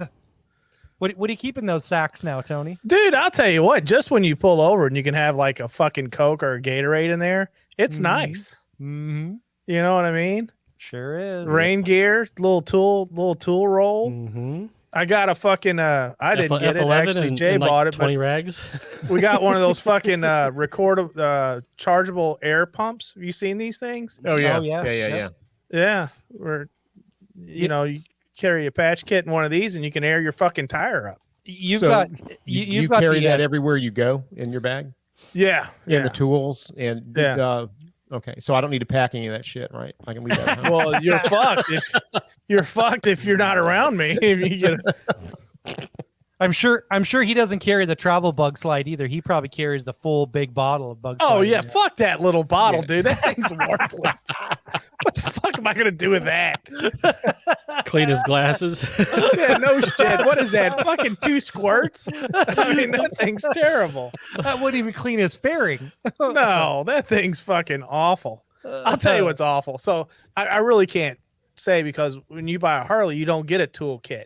What are you keeping those sacks now, Tony? Dude, I'll tell you what, just when you pull over and you can have like a fucking Coke or a Gatorade in there, it's nice. Mm-hmm. You know what I mean? Sure is. Rain gear, little tool roll. Mm-hmm. I got a fucking I didn't get it. F11 Actually, and, Jay and like bought it, 20 but rags. we got one of those fucking chargeable air pumps. Have you seen these things? Oh yeah. Oh, yeah. Yeah. Yeah. Where you carry a patch kit in one of these and you can air your fucking tire up. You've So, got Do you've you got carry the, that everywhere you go in your bag? Yeah. And the tools and Yeah. Okay, so I don't need to pack any of that shit, right? I can leave that at home. Well, you're fucked. You're fucked if you're not around me. You get I'm sure he doesn't carry the travel bug slide either. He probably carries the full big bottle of bug slide. Oh yeah, in there. fuck that little bottle, dude. That thing's worthless. What the fuck am I gonna do with that? Clean his glasses. Yeah, no shit. What is that? Fucking 2 squirts? I mean, that thing's terrible. That wouldn't even clean his fairing. No, that thing's fucking awful. I'll tell you what's awful. So I really can't. say, because when you buy a Harley, you don't get a toolkit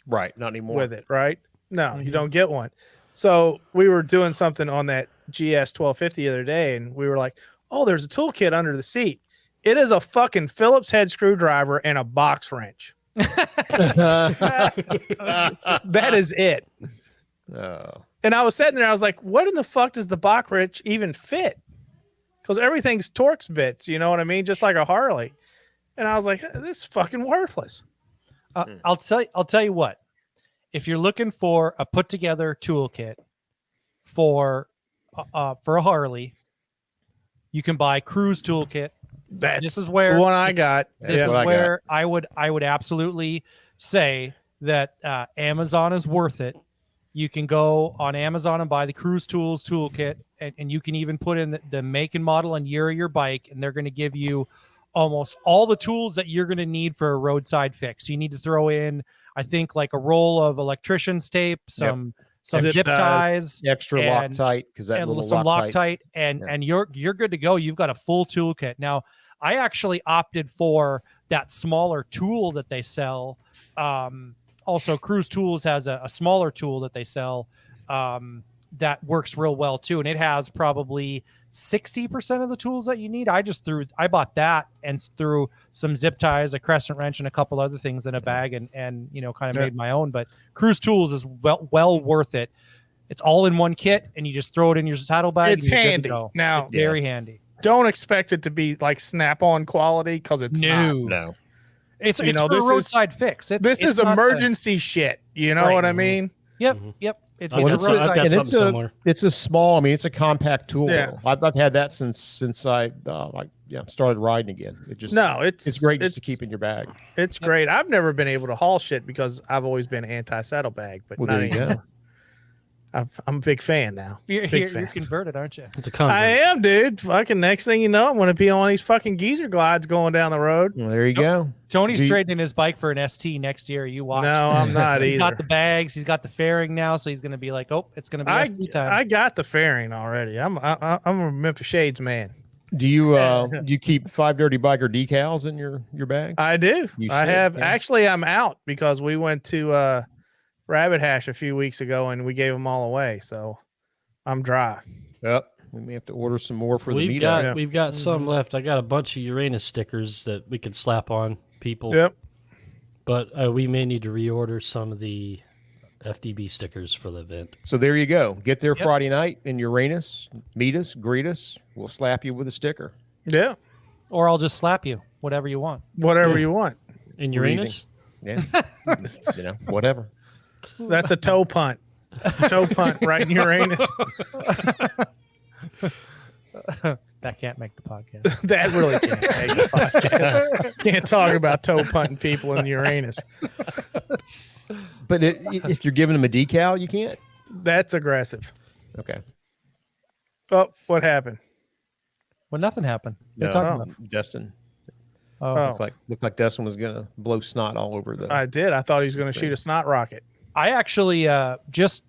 Right. Not anymore. with it, right? No, you don't get one. So we were doing something on that GS 1250 the other day, and we were like, "Oh, there's a toolkit under the seat." It is a fucking Phillips head screwdriver and a box wrench. That is it. Oh. And I was sitting there, I was like, "What in the fuck does the box wrench even fit?" Because everything's Torx bits, you know what I mean, just like a Harley. And I was like, "This is fucking worthless." I'll tell you what. If you're looking for a put together toolkit for a Harley, you can buy Cruise Toolkit. This is where the one I got. This is where I would absolutely say that Amazon is worth it. You can go on Amazon and buy the Cruise Tools toolkit, and you can even put in the make and model and year of your bike, and they're going to give you almost all the tools that you're going to need for a roadside fix. You need to throw in, I think, like a roll of electrician's tape, some zip ties, extra Loctite, because that little some Loctite, and you're good to go. You've got a full toolkit. Now, I actually opted for that smaller tool that they sell. Also, Cruise Tools has a smaller tool that they sell that works real well too, and it has probably 60% of the tools that you need. I bought that and threw some zip ties, a crescent wrench, and a couple other things in a bag, and kind of made my own. But Cruise Tools is well worth it. It's all in one kit, and you just throw it in your saddle bag. It's handy. Now, it's very handy. Don't expect it to be like Snap-on quality, because it's not. No. It's for a roadside fix. This is emergency shit. You know what I mean? Yep. It's I've got something similar. It's a small. I mean, it's a compact tool. Yeah. I've had that since I started riding again. It's great just to keep in your bag. It's great. I've never been able to haul shit because I've always been anti-saddlebag, but Well, there you go. I'm a big fan now. You're converted, aren't you? It's a convert. I am, dude. Fucking next thing you know, I'm going to be on these fucking geezer glides going down the road. Well, there you go. Tony's trading his bike for an ST next year. You watch. No, I'm not He's either. got the bags. He's got the fairing now, so he's going to be like, "Oh, it's going to be ST time." I got the fairing already. I'm a Memphis Shades man. Do you keep 5 Dirty Biker decals in your bag? I do. You I should, have. yeah. Actually, I'm out because we went to Rabbit Hash a few weeks ago and we gave them all away. So I'm dry. Yep. We may have to order some more for the meetup. We've got some left. I got a bunch of Uranus stickers that we could slap on people. Yep. But we may need to reorder some of the FDB stickers for the event. So there you go. Get there Friday night in Uranus. Meet us, greet us. We'll slap you with a sticker. Yeah. Or I'll just slap you, whatever you want. Whatever you want. In Uranus? Yeah. Whatever. That's a toe punt. Toe punt right in Uranus. That can't make the podcast. That really can't make the podcast. Can't talk about toe punting people in Uranus. But if you're giving them a decal, you can't? That's aggressive. Okay. Oh, what happened? Well, nothing happened. What are you No, talking about? Destin. Oh. Looked like Destin was going to blow snot all over the... I did. I thought he was going to shoot a snot rocket. I actually just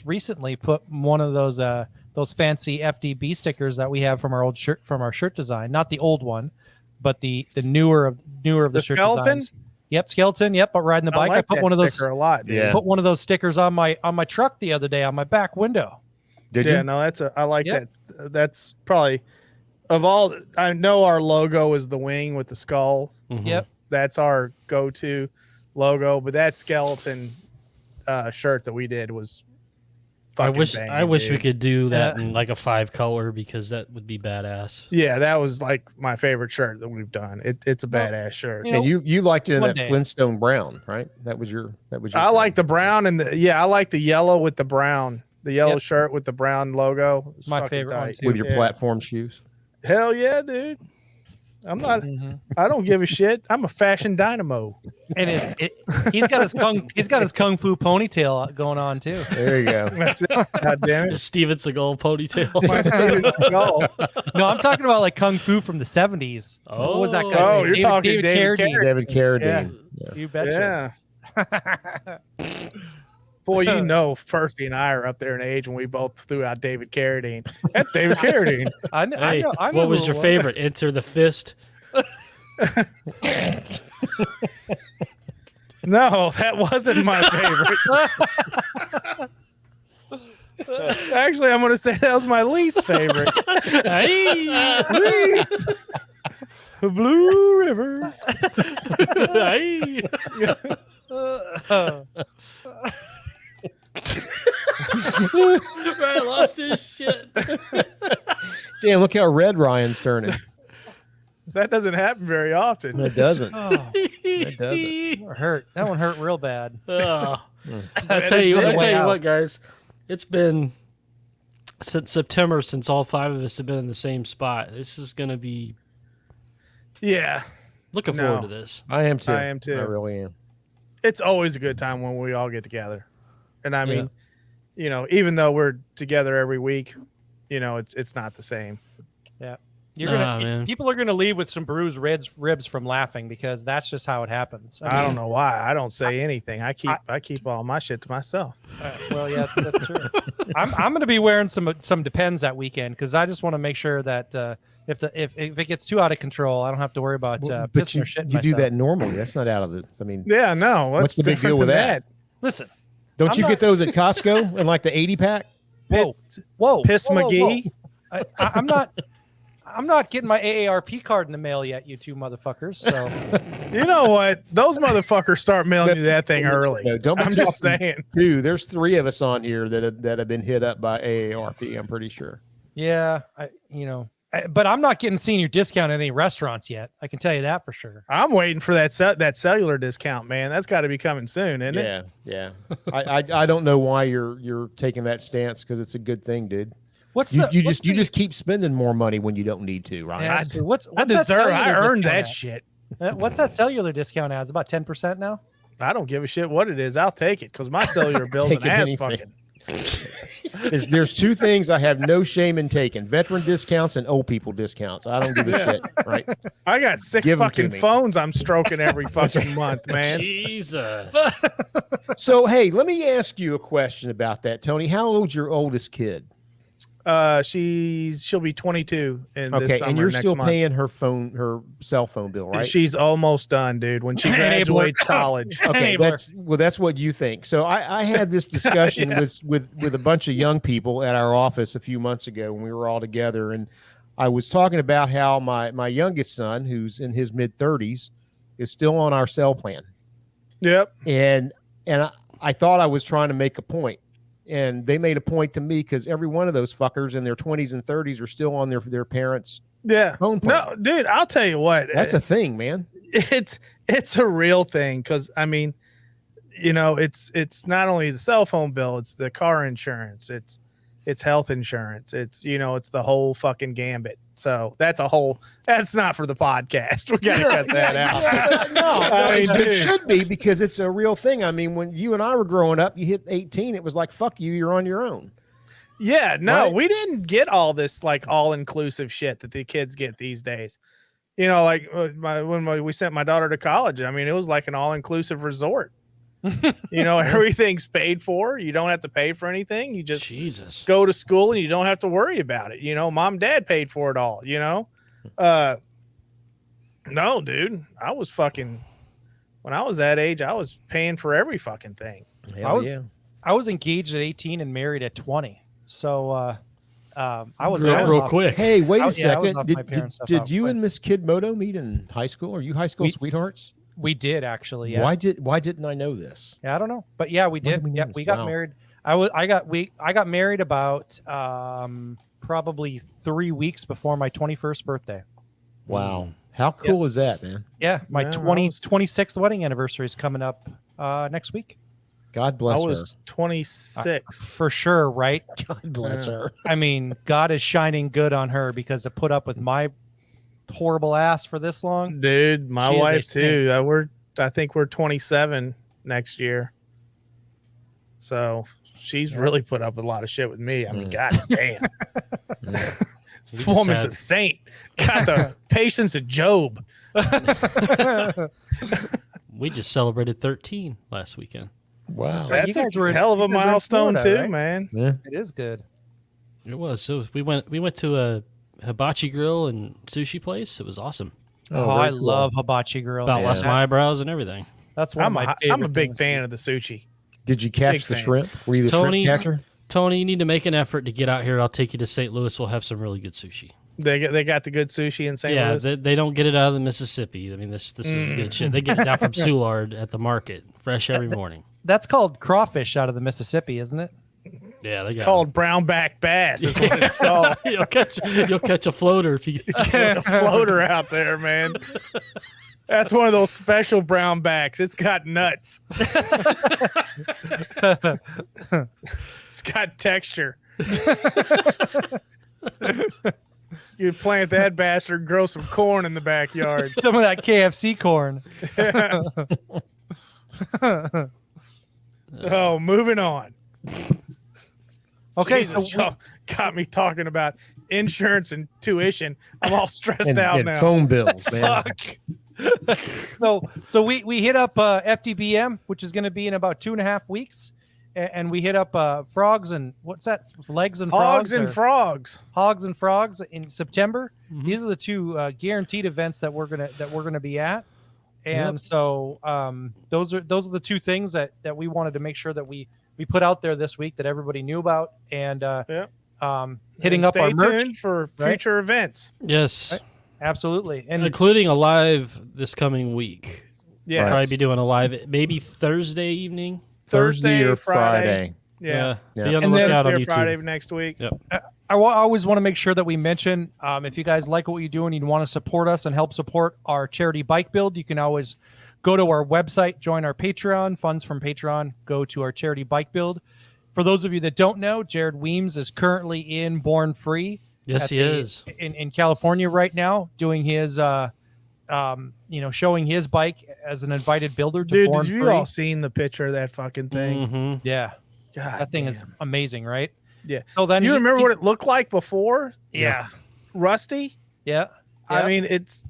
recently put one of those fancy FDB stickers that we have from our old shirt shirt design, not the old one, but the newer of the shirt skeleton? designs. Yep, skeleton. Yep, but riding the bike, I put one of those sticker a lot. Dude. Yeah. put one of those stickers on my truck the other day on my back window. Did Yeah, you? no, I like that. That's probably of all. I know our logo is the wing with the skull. Mhm. Yep. That's our go-to logo. But that skeleton shirt that we did was. I wish banging, we dude. could do that in like a 5 color, because that would be badass. Yeah, that was like my favorite shirt that we've done. It's a badass shirt. you know, And you liked it in one that day. Flintstone brown, right? That was your I like the brown and I like the yellow with the brown. The yellow shirt with the brown logo. It's my fucking favorite one, tight. too. with your Yeah. platform shoes. Hell yeah, dude. I'm not. Mhm. I don't give a shit. I'm a fashion dynamo. And he's got his kung fu ponytail going on too. There you go. That's it. God damn it. Just Steven Seagal ponytail. My Steven Seagal. No, I'm talking about like kung fu from the 70s. What was that guy's Oh, name? you're talking David Carradine. David Carradine. Yeah. You betcha. Yeah. Boy, you know, Firsty and I are up there in age, and we both threw out David Carradine. That's David Carradine. I know. Hey, I know what was who your it favorite? Enter the Fist. No, that wasn't my favorite. Actually, I'm going to say that was my least favorite. Hey. Least. Blue River. Hey. Ryan lost his shit. Damn, look how red Ryan's turning. That doesn't happen very often. It doesn't. Oh, It doesn't. that hurt. That one hurt real bad. I tell you what, guys. It's been since September since all 5 of us have been in the same spot. This is going to be Yeah, looking forward to this. I am too. I am too. I really am. It's always a good time when we all get together. And I mean, you know, even though we're together every week, you know, it's not the same. Yeah. People are gonna leave with some bruised ribs from laughing because that's just how it happens. I don't know why. I don't say anything. I keep all my shit to myself. Well, yeah, that's true. I'm gonna be wearing some Depends that weekend because I just want to make sure that if it gets too out of control, I don't have to worry about But pissing or shitting you do myself. that normally. That's not out of the. I mean, Yeah, no. what's the big deal with that? Listen, Don't I'm you not- get those at Costco in like the 80 pack? whoa, Piss whoa, whoa, McGee. whoa. I'm not getting my AARP card in the mail yet, you two motherfuckers. So You know what? Those motherfuckers start mailing you that thing early. No, don't be I'm just talking- saying. Dude, there's 3 of us on here that have been hit up by AARP. I'm pretty sure. yeah, but I'm not getting senior discount at any restaurants yet. I can tell you that for sure. I'm waiting for that cellular discount, man. That's got to be coming soon, isn't it? Yeah. I don't know why you're taking that stance because it's a good thing, dude. You just keep spending more money when you don't need to, right? Yeah, that's true. What's I that deserve. I cellular earned discount that at? shit. What's that cellular discount at? It's about 10% now. I don't give a shit what it is. I'll take it because my cellular bill's an Taking ass anything. fucking. There's 2 things I have no shame in taking: veteran discounts and old people discounts. I don't give a shit, right? I got 6 Give 'em to fucking me. phones I'm stroking every fucking month, man. Jesus. So, hey, let me ask you a question about that, Tony. How old's your oldest kid? She'll be 22 in this Okay, summer, and you're next still month. paying her cell phone bill, right? She's almost done, dude. When she graduates college. Okay, Enabler. that's what you think. So I had this discussion with a bunch of young people at our office a few months ago when we were all together, and I was talking about how my youngest son, who's in his mid-30s, is still on our cell plan. Yep. And I thought I was trying to make a point. And they made a point to me because every one of those fuckers in their 20s and 30s are still on their parents' Yeah. phone plan. No, dude, I'll tell you what. That's a thing, man. It's a real thing because I mean, you know, it's not only the cell phone bill, it's the car insurance, it's health insurance, it's the whole fucking gambit. So that's not for the podcast. We gotta cut that out. No, mean, it dude. should be because it's a real thing. I mean, when you and I were growing up, you hit 18, it was like, fuck you, you're on your own. Yeah, no, Right? we didn't get all this like all inclusive shit that the kids get these days. You know, like when we sent my daughter to college, I mean, it was like an all inclusive resort. You know, everything's paid for. You don't have to pay for anything. You just Jesus. go to school and you don't have to worry about it. You know, mom and dad paid for it all, you know? No, dude, I was fucking, when I was that age, I was paying for every fucking thing. I was engaged at 18 and married at 20. So I was real off- quick. Hey, wait I a was off second. my parents' stuff Did out you quick. and Miss Kid Moto meet in high school? Are you high school sweethearts? We did actually. Yeah. Why didn't I know this? Yeah, I don't know, but yeah, we When did. did we know Yeah, this? we got Wow. married. I got married about probably 3 weeks before my 21st birthday. Wow. How cool is that, man? Yeah, my Yeah, I 26th wedding anniversary is coming up next week. God I bless her. was 26. For sure, right? God bless her. I mean, God is shining good on her because to put up with my horrible ass for this long. Dude, my She is a wife saint. too. I think we're 27 next year. So she's really put up with a lot of shit with me. I mean, god damn. This just woman's had- a saint. Got the patience of Job. We just celebrated 13 last weekend. Wow. That's guys a were- hell of a you guys were in milestone Florida, too, right? man. Yeah. It is good. It was. So we went to a hibachi grill and sushi place. It was awesome. Oh, very I cool. love hibachi grill. About man. less my eyebrows and everything. That's one of my favorite I'm a big things. fan of the sushi. Did you catch Big the fan. shrimp? Were you the Tony- shrimp catcher? Tony, you need to make an effort to get out here. I'll take you to St. Louis. We'll have some really good sushi. They got the good sushi in St. Yeah, Louis. they don't get it out of the Mississippi. I mean, this is good shit. They get it down from Soulard at the market, fresh every morning. That's called crawfish out of the Mississippi, isn't it? Yeah, they got called brownback bass is what it's called. You'll catch a floater if you There's a floater out there, man. That's one of those special brownbacks. It's got nuts. It's got texture. You plant that bastard, grow some corn in the backyard. Some of that KFC corn. Oh, moving on. Okay, Jesus, so y'all got me talking about insurance and tuition. I'm all stressed And, out and now. phone bills, man. Fuck. so we hit up FDBM, which is going to be in about 2.5 weeks, and we hit up frogs and what's that? Legs and Hogs frogs and or Frogs. Hogs and Frogs in September. These are the two guaranteed events that we're gonna be at, and so those are the two things that we wanted to make sure that we put out there this week that everybody knew about, and hitting And up our stay merch tuned for right? future events. Yes, absolutely, and including a live this coming week. Yeah, Right. Probably be doing a live maybe Thursday evening. Thursday or Friday. Friday. Yeah. Yeah. Be on the And then- lookout on Thursday or YouTube. Friday of next week. Yep. I always want to make sure that we mention if you guys like what you do and you want to support us and help support our charity bike build, you can always go to our website, join our Patreon, funds from Patreon, go to our charity bike build. For those of you that don't know, Jared Weems is currently in Born Free. Yes, he is. In California right now, doing his showing his bike as an invited builder to Dude, Born did you Free. all seen the picture of that fucking thing? Mhm. Yeah, God, that thing is amazing, right? Yeah. So then You remember he's- what it looked like before? Yeah, Rusty? yeah. I yeah. mean, it's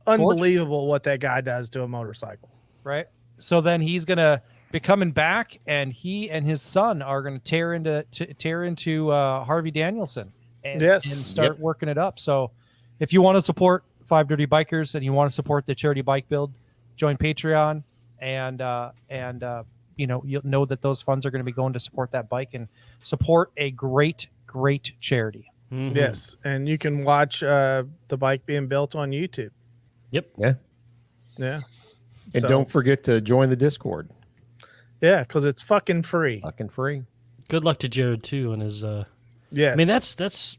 unbelievable what that guy does to a motorcycle. Right. So then he's gonna be coming back, and he and his son are gonna tear into Harvey Danielson and, Yes. and start working it up. So if you want to support Five Dirty Bikers and you want to support the charity bike build, join Patreon, and you'll know that those funds are going to be going to support that bike and support a great charity. Mhm. Yes. And you can watch the bike being built on YouTube. Yep. Yeah. Yeah. And So- don't forget to join the Discord. Yeah, because it's fucking free. Fucking free. Good luck to Jared too and his. Yes. I mean, that's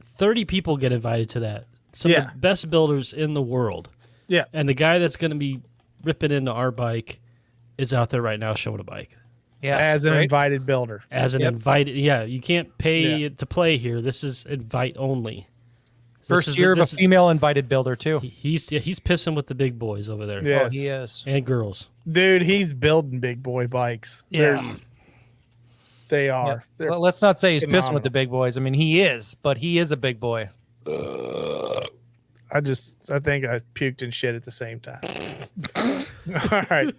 30 people get invited to that. Some of Yeah. the best builders in the world. Yeah. And the guy that's going to be ripping into our bike is out there right now showing a bike. Yeah, as an invited builder. As an invited, yeah, you can't pay Yeah. to play here. This is invite only. First year of a this is- female invited builder too. He's pissing with the big boys over there. Yeah. Oh, he is. And girls. Dude, he's building big boy bikes. Yeah. They Yeah. are. They're Well, let's not say he's pissing phenomenal. with the big boys. I mean, he is, but he is a big boy. I think I puked and shit at the same time. All right.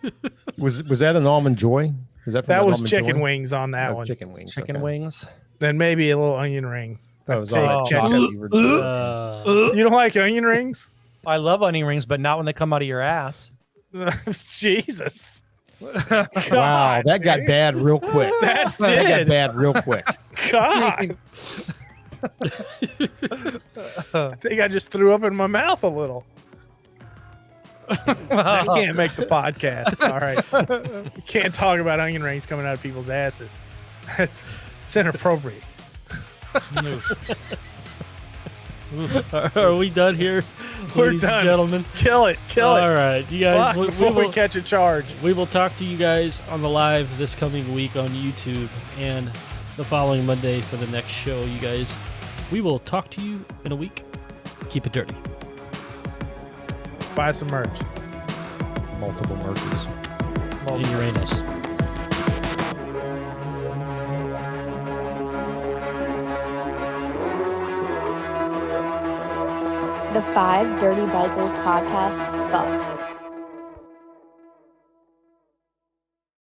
Was that an almond joy? Was that from That an was Almond chicken Joy? wings on that Oh, one. chicken wings. Chicken okay. wings. Then maybe a little onion ring. That was Taste all that ketchup. ketchup you were doing. You don't like onion rings? I love onion rings, but not when they come out of your ass. Jesus. Wow, that got bad real quick. That's That got it. bad real quick. God. I think I just threw up in my mouth a little. I can't make the podcast. All right. We can't talk about onion rings coming out of people's asses. It's inappropriate. Are we done here, We're ladies done. and gentlemen? Kill it. All right, you guys. Fuck, before we catch a charge. We will talk to you guys on the live this coming week on YouTube and the following Monday for the next show. You guys, we will talk to you in a week. Keep it dirty. Buy some merch. Multiple merches. In Uranus. The Five Dirty Bikers podcast fucks.